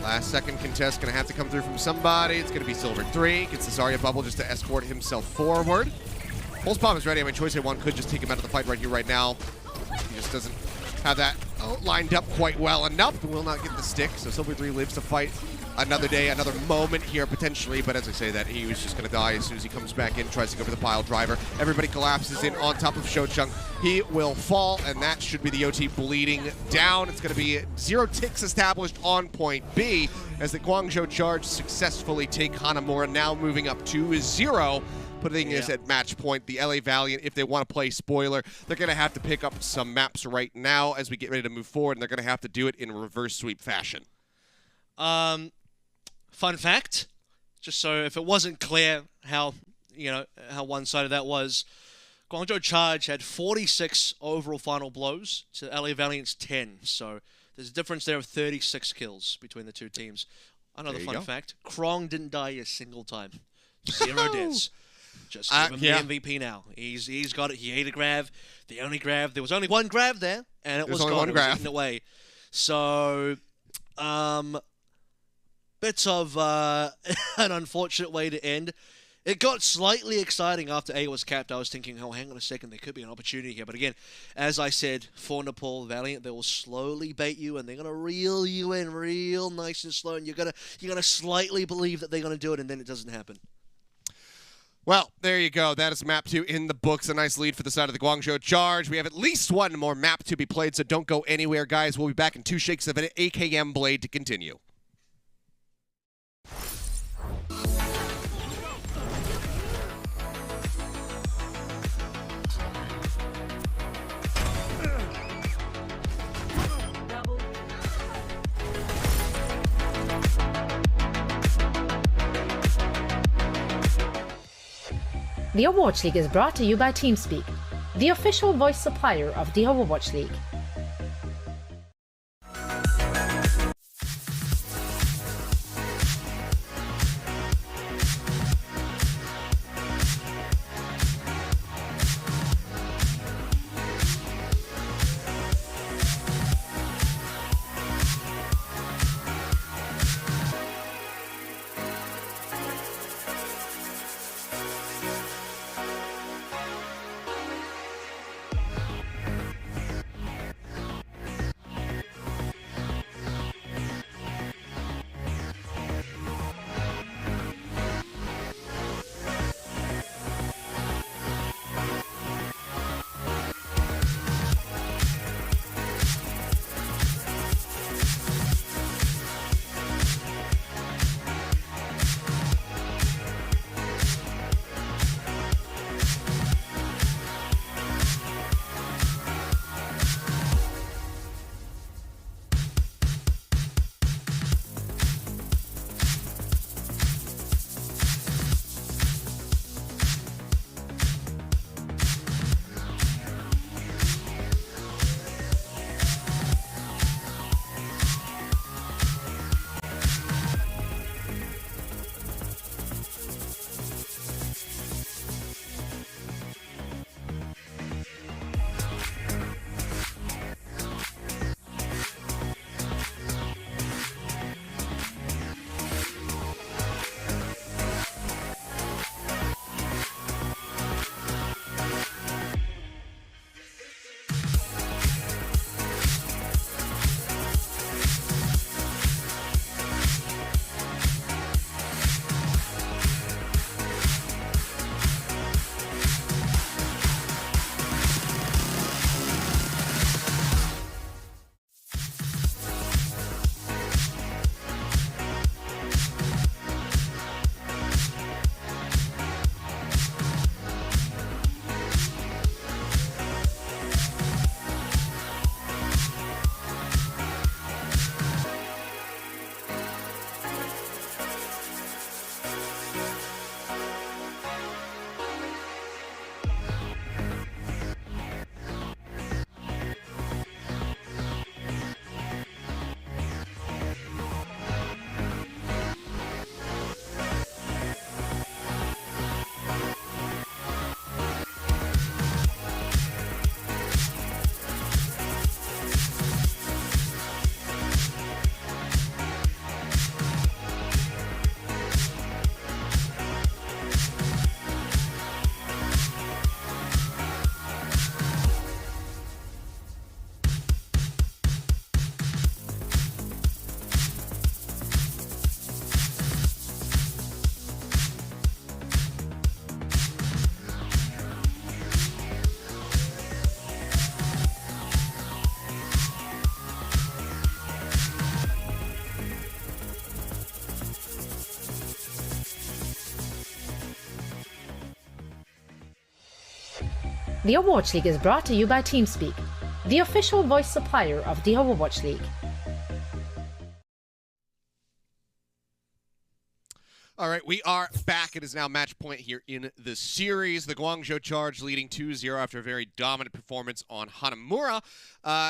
last second contest going to have to come through from somebody. It's going to be Silver 3. Gets the Zarya bubble just to escort himself forward. Pulse Bomb is ready. I mean, Choice A1 could just take him out of the fight right here, right now. He just doesn't have that lined up quite well enough and will not get the stick. So Silver 3 lives to fight another day, another moment here potentially, but as I say that, he was just going to die as soon as he comes back in, tries to go for the pile driver. Everybody collapses in on top of Shochung. He will fall, and that should be the OT bleeding down. It's going to be 0 ticks established on point B as the Guangzhou Charge successfully take Hanamura, now moving up 2-0. Putting us at match point. The LA Valiant, if they want to play spoiler, they're going to have to pick up some maps right now as we get ready to move forward, and they're going to have to do it in reverse sweep fashion. Fun fact, just so if it wasn't clear how one-sided that was, Guangzhou Charge had 46 overall final blows to LA Valiant's 10. So there's a difference there of 36 kills between the two teams. Another fun fact, Krong didn't die a single time. 0 deaths. Just give him the MVP now. He's got it. He ate a grab. The only grab. There was only one grab there, and it was gone. It was eaten away. So, bits of an unfortunate way to end. It got slightly exciting after A was capped. I was thinking, oh, hang on a second, there could be an opportunity here. But again, as I said, for Nepal Valiant, they will slowly bait you, and they're gonna reel you in real nice and slow, and you're gonna slightly believe that they're gonna do it, and then it doesn't happen. Well, there you go. That is map 2 in the books. A nice lead for the side of the Guangzhou Charge. We have at least one more map to be played, so don't go anywhere, guys. We'll be back in 2 shakes of an AKM blade to continue. The Overwatch League is brought to you by TeamSpeak, the official voice supplier of the Overwatch League. The Overwatch League is brought to you by TeamSpeak, the official voice supplier of the Overwatch League. All right, we are back. It is now match point here in the series. The Guangzhou Charge leading 2-0 after a very dominant performance on Hanamura.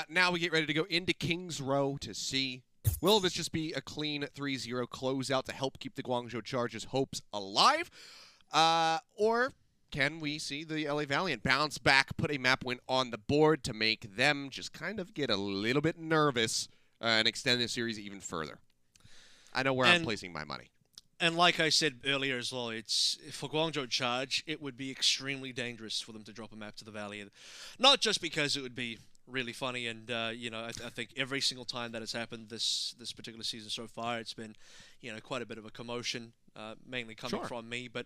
Now we get ready to go into King's Row to see, will this just be a clean 3-0 closeout to help keep the Guangzhou Charge's hopes alive? Or can we see the LA Valiant bounce back, put a map win on the board to make them just kind of get a little bit nervous and extend the series even further? I know where I'm placing my money. And like I said earlier as well, it's for Guangzhou Charge, it would be extremely dangerous for them to drop a map to the Valiant. Not just because it would be really funny, and you know, I think every single time that has happened this particular season so far, it's been, you know, quite a bit of a commotion, mainly coming from me. But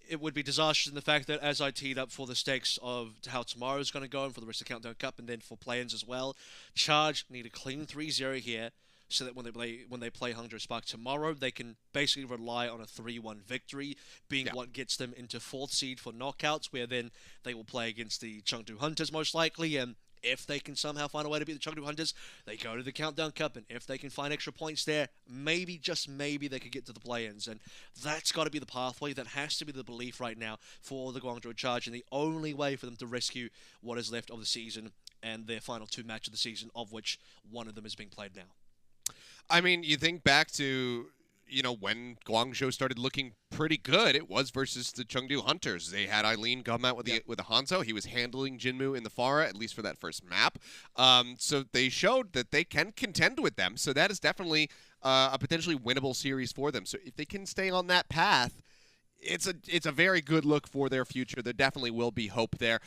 it would be disastrous in the fact that, as I teed up for the stakes of how tomorrow's going to go and for the rest of Countdown Cup, and then for play-ins as well, Charge need a clean 3-0 here, so that when they play Hangzhou Spark tomorrow, they can basically rely on a 3-1 victory, being what gets them into 4th seed for knockouts, where then they will play against the Chengdu Hunters most likely, and if they can somehow find a way to beat the Chengdu Hunters, they go to the Countdown Cup, and if they can find extra points there, maybe, just maybe, they could get to the play-ins, and that's got to be the pathway. That has to be the belief right now for the Guangzhou Charge, and the only way for them to rescue what is left of the season and their final 2 matches of the season, of which one of them is being played now. I mean, you think back to, you know, when Guangzhou started looking pretty good, it was versus the Chengdu Hunters. They had Eileen come out with the Hangzhou. He was handling Jinmu in the Pharah, at least for that first map. So they showed that they can contend with them. So that is definitely a potentially winnable series for them. So if they can stay on that path, it's a very good look for their future. There definitely will be hope there.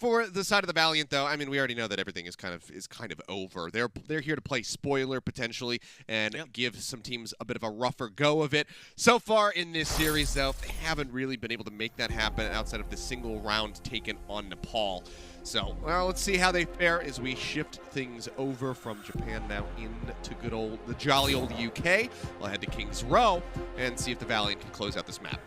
For the side of the Valiant, though, I mean, we already know that everything is kind of over. They're here to play spoiler potentially and give some teams a bit of a rougher go of it. So far in this series, though, they haven't really been able to make that happen outside of the single round taken on Nepal. So, well, let's see how they fare as we shift things over from Japan now into the jolly old UK. We'll head to King's Row and see if the Valiant can close out this map.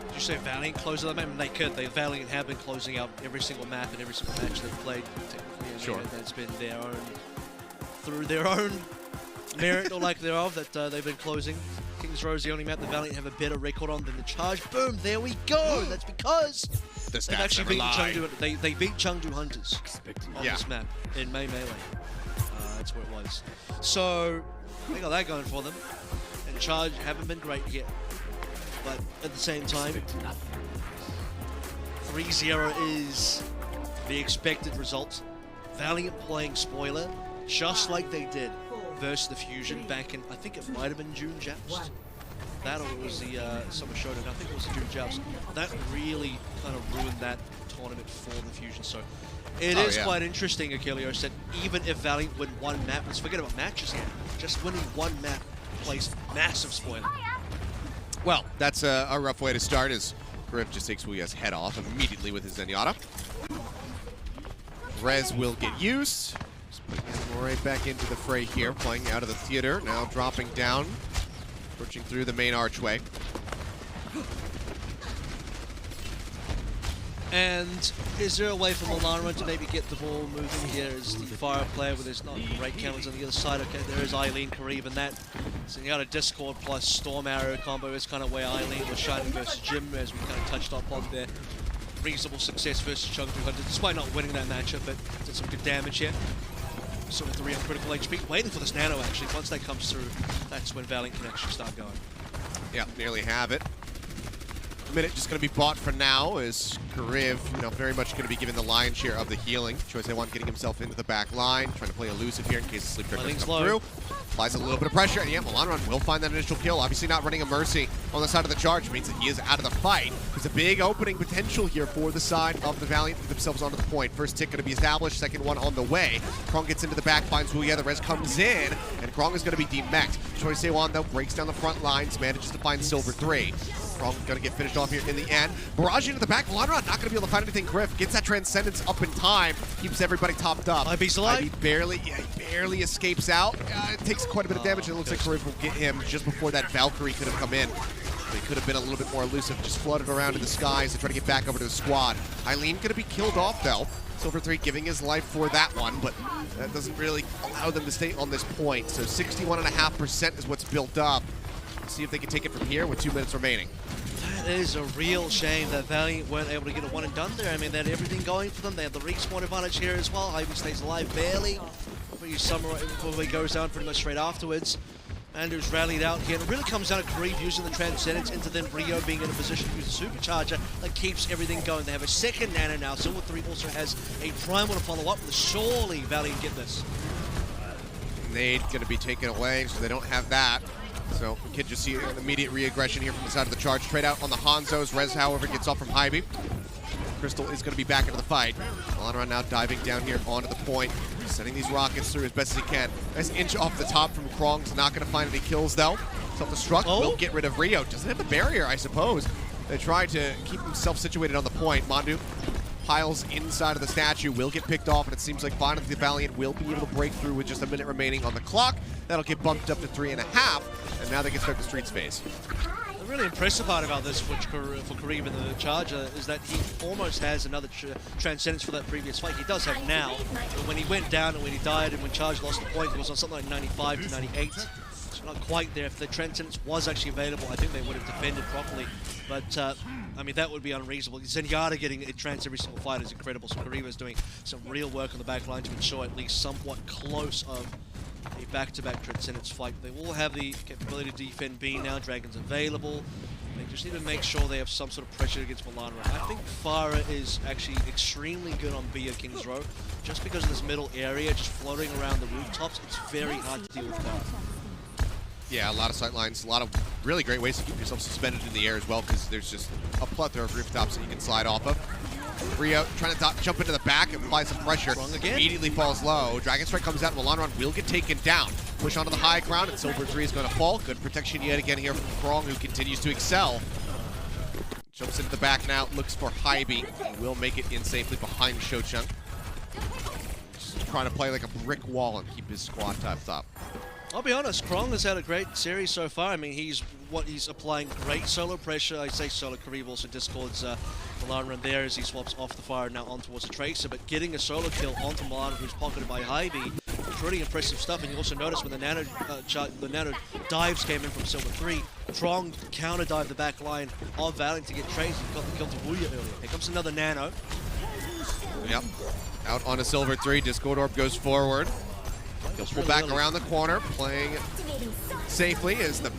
Did you say Valiant close out that map? They could. The Valiant have been closing out every single map and every single match they've played. Technically, and that's been their own, through their own merit or lack thereof, that they've been closing. King's Row is the only map the Valiant have a better record on than the Charge. Boom! There we go. That's because they've actually beaten Chengdu. They beat Chengdu Hunters on this map in Melee. That's where it was. So they got that going for them. And Charge haven't been great yet. But at the same time, 3-0 is the expected result. Valiant playing spoiler, just like they did versus the Fusion back in, I think it might have been June Joust. That, or it was the Summer Showdown. I think it was the June Joust. That really kind of ruined that tournament for the Fusion. So it is quite interesting, Achilleos, that even if Valiant win one map, let's forget about matches here, just winning one map plays massive spoiler. Well, that's a rough way to start as Griff just takes Wuya's head off immediately with his Zenyatta. Rez will get used. Just putting him right back into the fray here, playing out of the theater, now dropping down, approaching through the main archway. And is there a way for Milano to maybe get the ball moving here as the Fire player where there's not great counters on the other side? Okay, there is Eileen Kareev, and that Zenyatta Discord plus Storm Arrow combo is kind of where Eileen was shining versus Jim, as we kind of touched up on their reasonable success versus Chengdu Hunters, despite not winning that matchup, but did some good damage here. Sort of 3 on critical HP, waiting for this nano actually. Once that comes through, that's when Valiant can actually start going. Yeah, nearly have it. Minute just going to be bought for now as Kareev, you know, very much going to be given the lion's share of the healing. Choice they want getting himself into the back line, trying to play elusive here in case the sleep trigger comes through. Applies a little bit of pressure, and yeah, Milano will find that initial kill. Obviously not running a Mercy on the side of the Charge means that he is out of the fight. There's a big opening potential here for the side of the Valiant to get themselves onto the point. First tick going to be established, second one on the way. Krong gets into the back, finds Wuya, the res comes in, and Krong is going to be demeched. Choi Se-wan, though, breaks down the front lines, manages to find Silver 3. Krong going to get finished off here in the end. Barrage into the back, Milano not going to be able to find anything. Griff gets that Transcendence up in time, keeps everybody topped up. IB's alive. IB barely escapes out. It takes quite a bit of damage, and it looks like Kareev will get him just before that Valkyrie could have come in. They could have been a little bit more elusive, just floated around in the skies to try to get back over to the squad. Eileen going to be killed off, though. Silver 3 giving his life for that one, but that doesn't really allow them to stay on this point. So 61.5% is what's built up. Let's see if they can take it from here with 2 minutes remaining. That is a real shame that Valiant weren't able to get a one and done there. I mean, they had everything going for them. They have the respawn advantage here as well. Ivy stays alive barely. Before he goes down pretty much straight afterwards. Andrews rallied out here. It really comes down to Kareev using the Transcendence into then Rio being in a position to use the Supercharger that keeps everything going. They have a second Nano now. Silver 3 also has a Primal to follow up with. Surely Valiant get this. Nade going to be taken away, so they don't have that. So we can just see an immediate re-aggression here from the side of the Charge. Trade out on the Hangzhou's. Rez, however, gets off from Hybe. Crystal is going to be back into the fight. Alonra now diving down here onto the point, sending these rockets through as best as he can. Nice inch off the top from Krong's. Not going to find any kills, though. Self-destruct will get rid of Rio. Doesn't have the barrier, I suppose. They try to keep himself situated on the point. Mandu piles inside of the statue, will get picked off, and it seems like finally the Valiant will be able to break through with just a minute remaining on the clock. That'll get bumped up to 3.5, and now they can start the streets phase. The really impressive part about this for Kareev and the Charger is that he almost has another Transcendence for that previous fight. He does have now, but when he went down and when he died and when Charge lost the point, it was on something like 95 to 98. So not quite there. If the Transcendence was actually available, I think they would have defended properly. But, I mean, that would be unreasonable. Zenyatta getting a trans every single fight is incredible. So Kareev is doing some real work on the back line to ensure at least somewhat close of a back-to-back Transcendence fight. They will have the capability to defend B now. Dragon's available. They just need to make sure they have some sort of pressure against Milan. I think Farah is actually extremely good on B at King's Row. Just because of this middle area, just floating around the rooftops, it's very hard to deal with Farah. Yeah, a lot of sight lines, a lot of really great ways to keep yourself suspended in the air as well, because there's just a plethora of rooftops that you can slide off of. Rio trying to jump into the back and apply some pressure. Immediately falls low. Dragon Strike comes out, and Milanron will get taken down. Push onto the high ground, and Silver 3 is going to fall. Good protection yet again here from Krong, who continues to excel. Jumps into the back now, looks for Hybe. He will make it in safely behind Shochung. Just trying to play like a brick wall and keep his squad top. I'll be honest, Krong has had a great series so far. I mean, he's applying great solo pressure. I say solo, Kareev also discords Milan there as he swaps off the fire now on towards the Tracer, but getting a solo kill onto Milan, who's pocketed by Hybe, pretty impressive stuff. And you also notice when the Nano dives came in from Silver 3, Krong counter-dived the back line of Valiant to get Tracer. He got the kill to Wuya earlier. Here comes another Nano. Yep. Out on a Silver 3, Discord Orb goes forward. He'll pull back around the corner, playing safely as the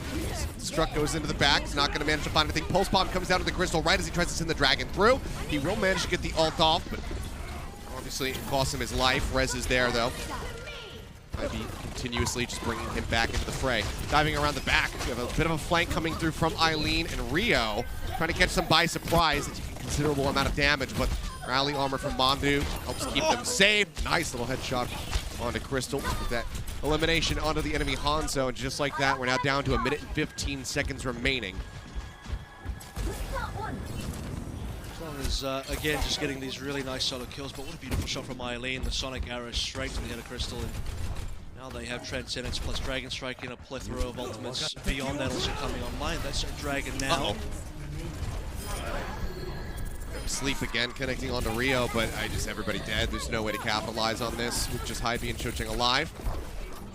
struck goes into the back. He's not going to manage to find anything. Pulse Bomb comes down to the Crystal right as he tries to send the Dragon through. He will manage to get the ult off, but obviously it costs him his life. Rez is there, though. Ivy continuously just bringing him back into the fray. Diving around the back. We have a bit of a flank coming through from Eileen and Rio. Trying to catch some by surprise. It's a considerable amount of damage, but rally armor from Mandu helps keep them safe. Nice little headshot onto Crystal with that elimination onto the enemy Hanzo, and just like that, we're now down to 1 minute and 15 seconds remaining. As long as, again, just getting these really nice solo kills, but what a beautiful shot from Eileen. The Sonic Arrow straight to the head of Crystal, and now they have Transcendence plus Dragon Strike in a plethora of ultimates beyond that also coming online. That's a Dragon now. Sleep again, connecting onto Rio, but everybody dead. There's no way to capitalize on this with just Hybe and Shocheng alive.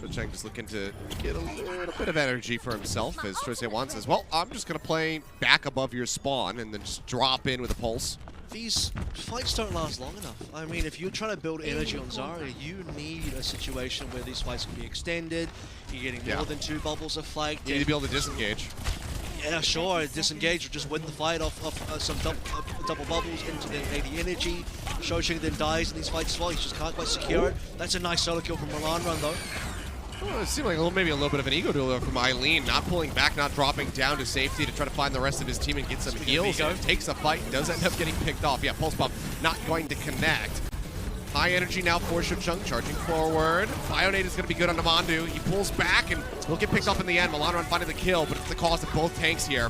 Shocheng just looking to get a little bit of energy for himself, as Choisewan says, well, I'm just going to play back above your spawn and then just drop in with a pulse. These fights don't last long enough. I mean, if you're trying to build energy on Zarya, you need a situation where these fights can be extended. You're getting more than 2 bubbles of flag. You need to be able to disengage. Yeah, sure, disengage or just win the fight off some double bubbles into the 80 energy. Shocheng then dies in these fights as well. He just can't quite secure it. That's a nice solo kill from Milan Run, though. Well, it seemed like maybe a little bit of an ego duel from Eileen, not pulling back, not dropping down to safety to try to find the rest of his team and get some heals. Takes a fight, does end up getting picked off. Yeah, Pulse Bomb not going to connect. High energy now for Shocheng, charging forward. Bionade is going to be good on Namandu. He pulls back and will get picked off in the end. Milanron finding the kill, but it's the cost of both tanks here.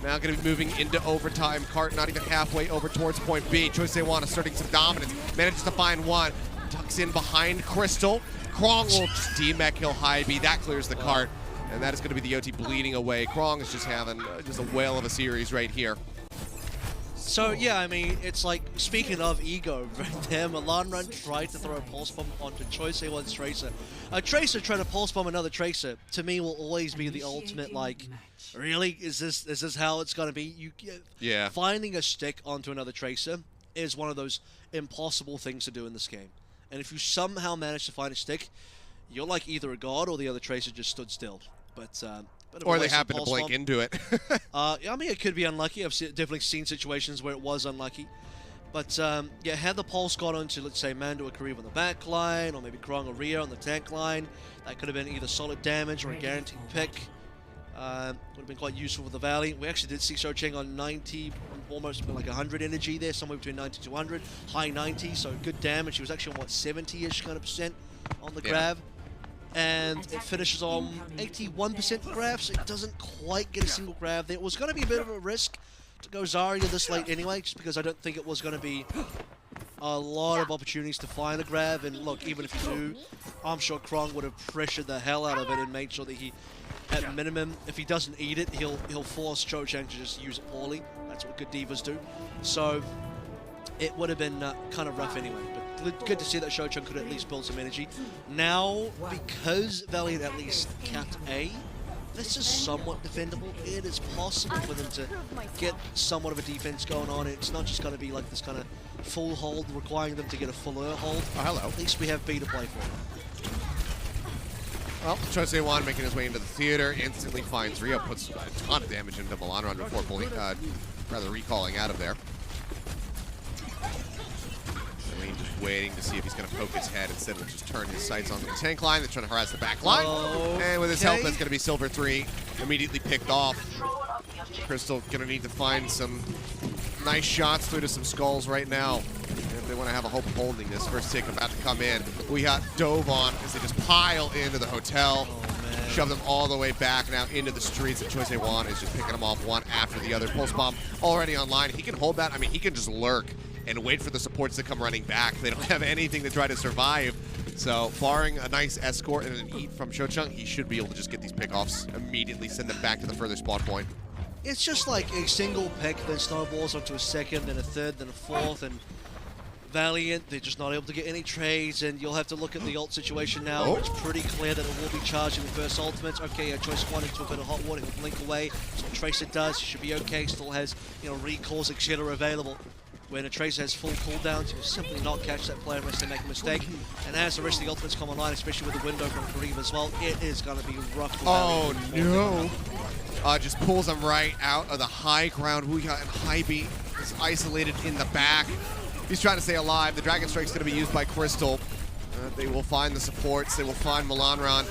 Now going to be moving into overtime. Cart not even halfway over towards point B. Choisewan asserting some dominance. Manages to find one. Tucks in behind Crystal. Krong will just D-mech kill Hybe. That clears the cart. And that is going to be the OT bleeding away. Krong is just having just a whale of a series right here. So, yeah, I mean, it's like, speaking of ego right there, Milan tried to throw a Pulse Bomb onto Choice A1's Tracer. A Tracer trying to Pulse Bomb another Tracer, to me, will always be the ultimate, like, really? Is this how it's going to be? Yeah. Finding a stick onto another Tracer is one of those impossible things to do in this game. And if you somehow manage to find a stick, you're like either a god or the other Tracer just stood still. But, or they happen to blink into it. I mean, it could be unlucky. I've definitely seen situations where it was unlucky. But, yeah, had the Pulse gone onto, let's say, Mando or Kareem on the back line, or maybe Krong or Rio on the tank line, that could have been either solid damage or a guaranteed pick. Would have been quite useful for the Valiant. We actually did see Xiaocheng on 90, almost like 100 energy there, somewhere between 90 to 100, high 90, so good damage. He was actually on, what, 70-ish kind of percent on the grab. And it finishes on 81% grab, so it doesn't quite get a single grab there. It was going to be a bit of a risk to go Zarya this late anyway, just because I don't think it was going to be a lot of opportunities to find a grab. And look, even if you do, I'm sure Krong would have pressured the hell out of it and made sure that he, at minimum, if he doesn't eat it, he'll force Xiaocheng to just use it poorly. That's what good divas do. So it would have been kind of rough anyway. But good to see that Xiaocheng could at least build some energy. Now, because Valiant at least capped A, this is somewhat defendable. It is possible for them to get somewhat of a defense going on. It's not just going to be like this kind of full hold, requiring them to get a fuller hold. Oh, hello. At least we have B to play for. Well, Choice A1 making his way into the theater, instantly finds Rio, puts a ton of damage into Milan before pulling, rather recalling out of there. Just waiting to see if he's going to poke his head instead of just turn his sights onto the tank line. They're trying to harass the back line. And with his help, that's going to be Silver 3 immediately picked off. Crystal going to need to find some nice shots through to some skulls right now if they want to have a hope of holding this. First tick about to come in. We got dove on as they just pile into the hotel. Shove them all the way back now into the streets, and Choice A1 is just picking them off one after the other. Pulse Bomb already online. He can hold that. I mean, he can just lurk and wait for the supports to come running back. They don't have anything to try to survive. So, barring a nice escort and an eat from Xiaocheng, he should be able to just get these pickoffs immediately, send them back to the further spawn point. It's just like a single pick, then snowballs onto a second, then a third, then a fourth, and Valiant, they're just not able to get any trades, and you'll have to look at the ult situation now. It's pretty clear that it will be charging the first ultimates. Okay, Choice 1 into a bit of hot water, he'll blink away. That's what Tracer does. He should be okay, still has, you know, recalls, etc. available. When a Tracer has full cooldowns, you will simply not catch that player unless they make a mistake. And as the rest of the ultimates come online, especially with the window from Kareem as well, it is going to be rough. Oh no! Just pulls him right out of the high ground. We got high beat is isolated in the back. He's trying to stay alive. The Dragon Strike's going to be used by Crystal. They will find the supports. They will find Milanron.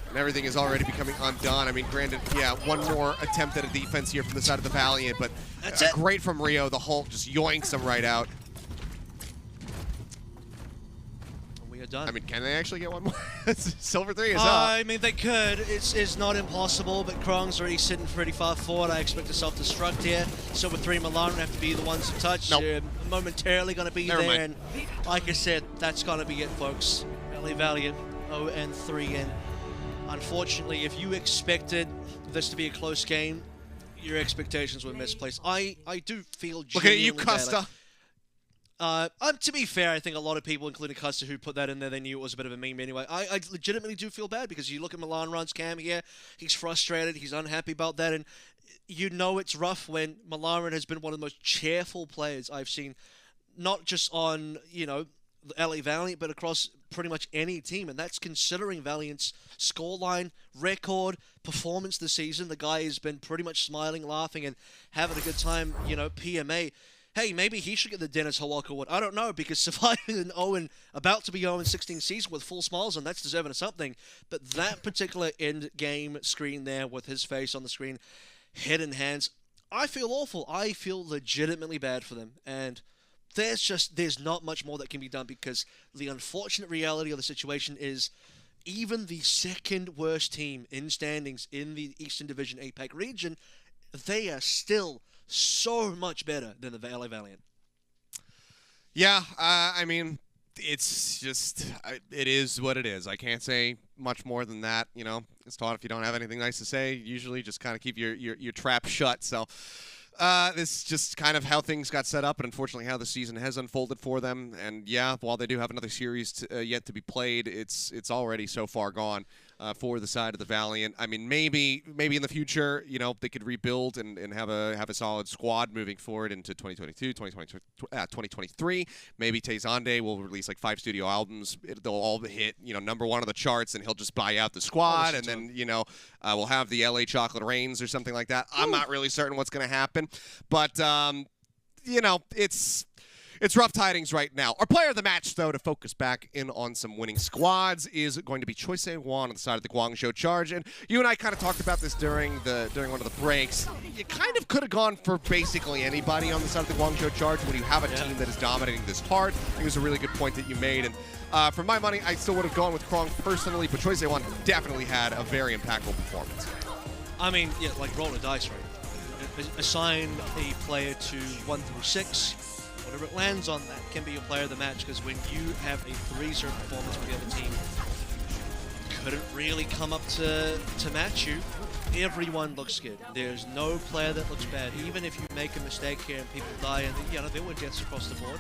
And everything is already becoming undone. I mean, granted, yeah, one more attempt at a defense here from the side of the Valiant, but great from Rio. The Hulk just yoinks him right out. We are done. I mean, can they actually get one more? Silver 3 is up. I mean, they could. It's not impossible, but Krong's already sitting pretty far forward. I expect a self-destruct here. Silver 3 and Milan have to be the ones to touch. Nope. Momentarily going to be Never there. mind. And like I said, that's going to be it, folks. LA Valiant 0-3. And unfortunately, if you expected this to be a close game, your expectations were misplaced. I do feel Look at you, bad. Custa. To be fair, I think a lot of people, including Custa, who put that in there, they knew it was a bit of a meme anyway. I legitimately do feel bad because you look at Milanron's cam here, he's frustrated, he's unhappy about that, and you know it's rough when Milanron has been one of the most cheerful players I've seen, not just on, you know, the LA Valiant, but across pretty much any team, and that's considering Valiant's scoreline, record, performance this season. The guy has been pretty much smiling, laughing, and having a good time, you know, PMA. Hey, maybe he should get the Dennis Hawk Award. I don't know, because surviving an about to be 0-16 season with full smiles on, that's deserving of something. But that particular end game screen there with his face on the screen, head in hands, I feel awful. I feel legitimately bad for them. And there's not much more that can be done, because the unfortunate reality of the situation is even the second worst team in standings in the Eastern Division APAC region, they are still so much better than the LA Valiant. Yeah, I mean, it's just, it is what it is. I can't say much more than that. You know, it's taught if you don't have anything nice to say, usually just kind of keep your trap shut. So this is just kind of how things got set up, and unfortunately how the season has unfolded for them. And yeah, while they do have another series yet to be played, it's already so far gone for the side of the Valiant. I mean, maybe in the future, you know, they could rebuild and have a solid squad moving forward into 2022, 2023. Maybe Tezande will release like 5 studio albums. They'll all hit, you know, #1 on the charts, and he'll just buy out the squad, and then, you know, we'll have the LA Chocolate Rains or something like that. I'm not really certain what's going to happen, but you know, it's rough tidings right now. Our player of the match, though, to focus back in on some winning squads, is going to be Choi Se-won on the side of the Guangzhou Charge. And you and I kind of talked about this during one of the breaks. You kind of could have gone for basically anybody on the side of the Guangzhou Charge when you have a team that is dominating this hard. I think it was a really good point that you made. And for my money, I still would have gone with Krong personally, but Choi Se-won definitely had a very impactful performance. I mean, yeah, like roll the dice, right? Assign a player to 1 through 6. Whatever it lands on, that can be your player of the match, because when you have a 3-0 performance with the other team, couldn't really come up to match you, everyone looks good. There's no player that looks bad. Even if you make a mistake here and people die, and you know, there were deaths across the board,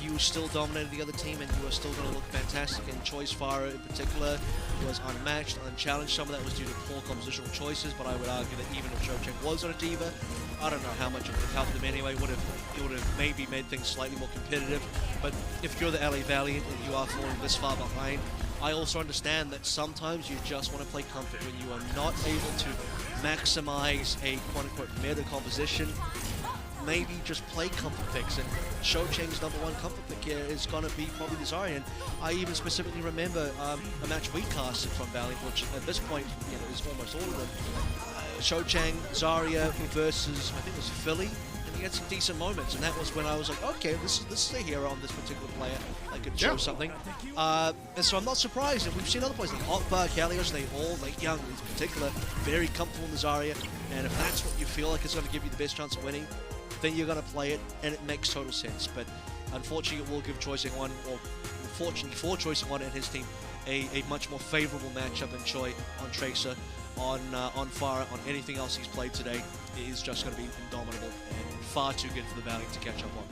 you still dominated the other team, and you are still going to look fantastic. And Choi's Fire in particular was unmatched, unchallenged. Some of that was due to poor compositional choices, but I would argue that even if Shocheng was on a diva, I don't know how much it would have helped them anyway. It would have maybe made things slightly more competitive. But if you're the LA Valiant and you are falling this far behind, I also understand that sometimes you just want to play comfort when you are not able to maximize a quote-unquote meta composition. Maybe just play comfort picks, and Shocheng's #1 comfort pick here is going to be probably the Zarya. And I even specifically remember a match we casted from Valiant, which at this point, you know, is almost all of them. Shocheng, Zarya versus, I think it was Philly, and he had some decent moments, and that was when I was like, okay, this is a hero on this particular player that could show something. And so I'm not surprised, and we've seen other players like Hotbar, Helios, like Young in particular, very comfortable in the Zarya, and if that's what you feel like is going to give you the best chance of winning, then you're going to play it, and it makes total sense. But unfortunately, it will give Choi Se-won, or fortunately for Choi Se-won and his team, a much more favorable matchup than Choi on Tracer, on Fire, on anything else he's played today. It is just going to be indomitable and far too good for the Valiant to catch up on.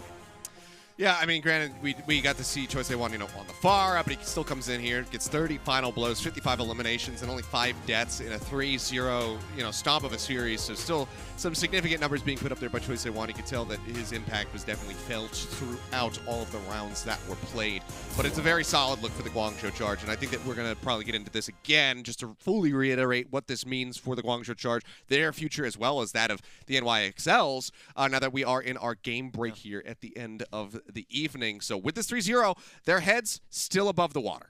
Yeah, I mean, granted, we got to see Choi Se-won, you know, on the far, but he still comes in here, gets 30 final blows, 55 eliminations, and only 5 deaths in a 3-0, you know, stomp of a series. So still some significant numbers being put up there by Choi Se-won. You could tell that his impact was definitely felt throughout all of the rounds that were played. But it's a very solid look for the Guangzhou Charge, and I think that we're going to probably get into this again just to fully reiterate what this means for the Guangzhou Charge, their future as well as that of the NYXLs, now that we are in our game break here at the end of the evening. So with this 3-0, their heads still above the water.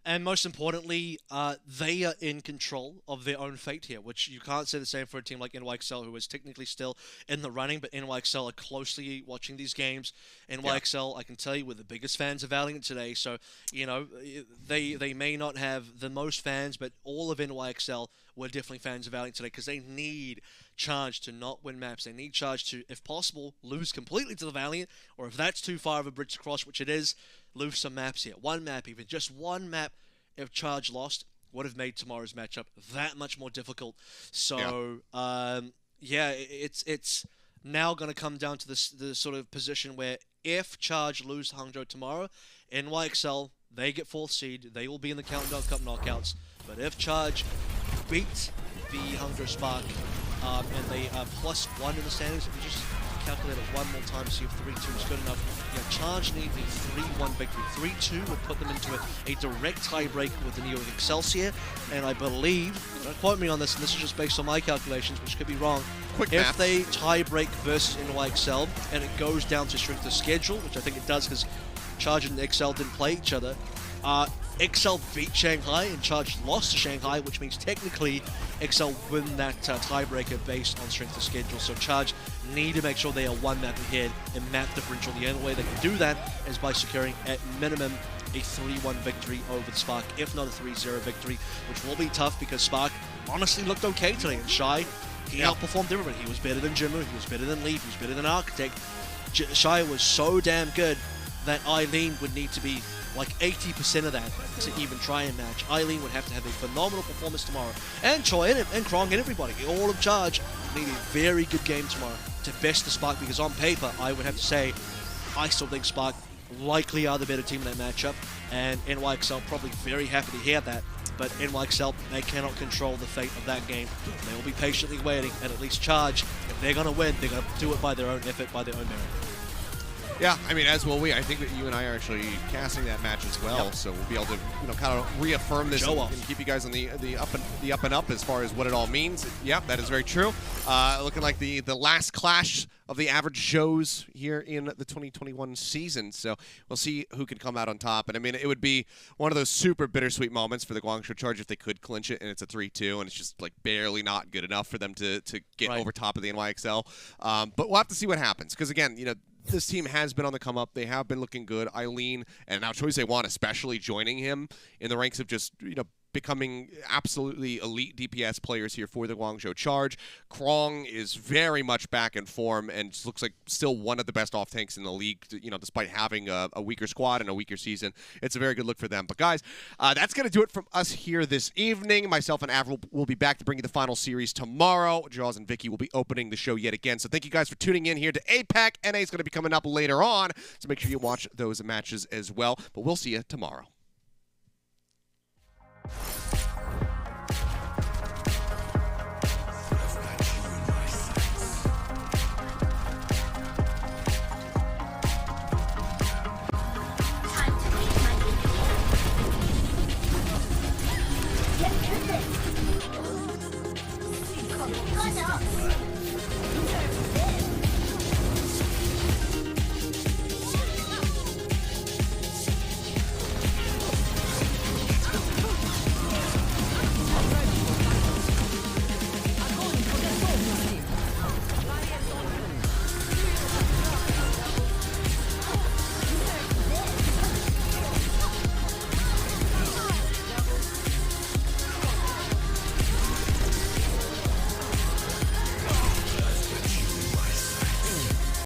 And most importantly, they are in control of their own fate here, which you can't say the same for a team like NYXL, who is technically still in the running, but NYXL are closely watching these games. NYXL, I can tell you, were the biggest fans of Valiant today, so, you know, they may not have the most fans, but all of NYXL were definitely fans of Valiant today, because they need Charge to not win maps. They need Charge to, if possible, lose completely to the Valiant, or if that's too far of a bridge to cross, which it is, lose some maps here. One map, even just one map, if Charge lost, would have made tomorrow's matchup that much more difficult. So, it's now going to come down to the sort of position where if Charge lose Hangzhou tomorrow, NYXL, they get 4th seed, they will be in the Countdown Cup knockouts. But if Charge beat the Hangzhou Spark, and they are +1 in the standings, if you just calculate it one more time to see if 3-2 is good enough. Charge need a 3-1 victory. 3-2 would put them into a direct tiebreak with the York Excelsior, and I believe, don't quote me on this, and this is just based on my calculations, which could be wrong, if they tiebreak versus NYXL, and it goes down to strength of schedule, which I think it does because Charge and XL didn't play each other, XL beat Shanghai and Charge lost to Shanghai, which means technically XL win that tiebreaker based on strength of schedule. So Charge need to make sure they are one map ahead and map differential. The only way they can do that is by securing at minimum a 3-1 victory over the Spark, if not a 3-0 victory, which will be tough because Spark honestly looked okay today. And Shy, he outperformed everybody. He was better than Jimmu, he was better than Leaf, he was better than Architect. Shy was so damn good. that Eileen would need to be like 80% of that to even try and match. Eileen would have to have a phenomenal performance tomorrow. And Choi and Krong and everybody, all of Charge, need a very good game tomorrow to best the Spark, because on paper, I would have to say, I still think Spark likely are the better team in that matchup, and NYXL probably very happy to hear that. But NYXL, they cannot control the fate of that game. They will be patiently waiting, and at least Charge, if they're going to win, they're going to do it by their own effort, by their own merit. Yeah, I mean, as will we. I think that you and I are actually casting that match as well, so we'll be able to, kind of reaffirm this and keep you guys on the up and up as far as what it all means. Yeah, that is very true. Looking like the last clash of the average shows here in the 2021 season, so we'll see who can come out on top. And I mean, it would be one of those super bittersweet moments for the Guangzhou Charge if they could clinch it and it's a 3-2 and it's just like barely not good enough for them to get over top of the NYXL. But we'll have to see what happens, because again, this team has been on the come up. They have been looking good. Eileen and now Choi Se-Wan especially joining him in the ranks of just, becoming absolutely elite DPS players here for the Guangzhou Charge. Krong is very much back in form and looks like still one of the best off tanks in the league, despite having a weaker squad and a weaker season. It's a very good look for them. But guys, that's going to do it from us here this evening. Myself and Avril will be back to bring you the final series tomorrow. Jaws and Vicky will be opening the show yet again. So thank you guys for tuning in here to APAC. NA is going to be coming up later on, so make sure you watch those matches as well. But we'll see you tomorrow.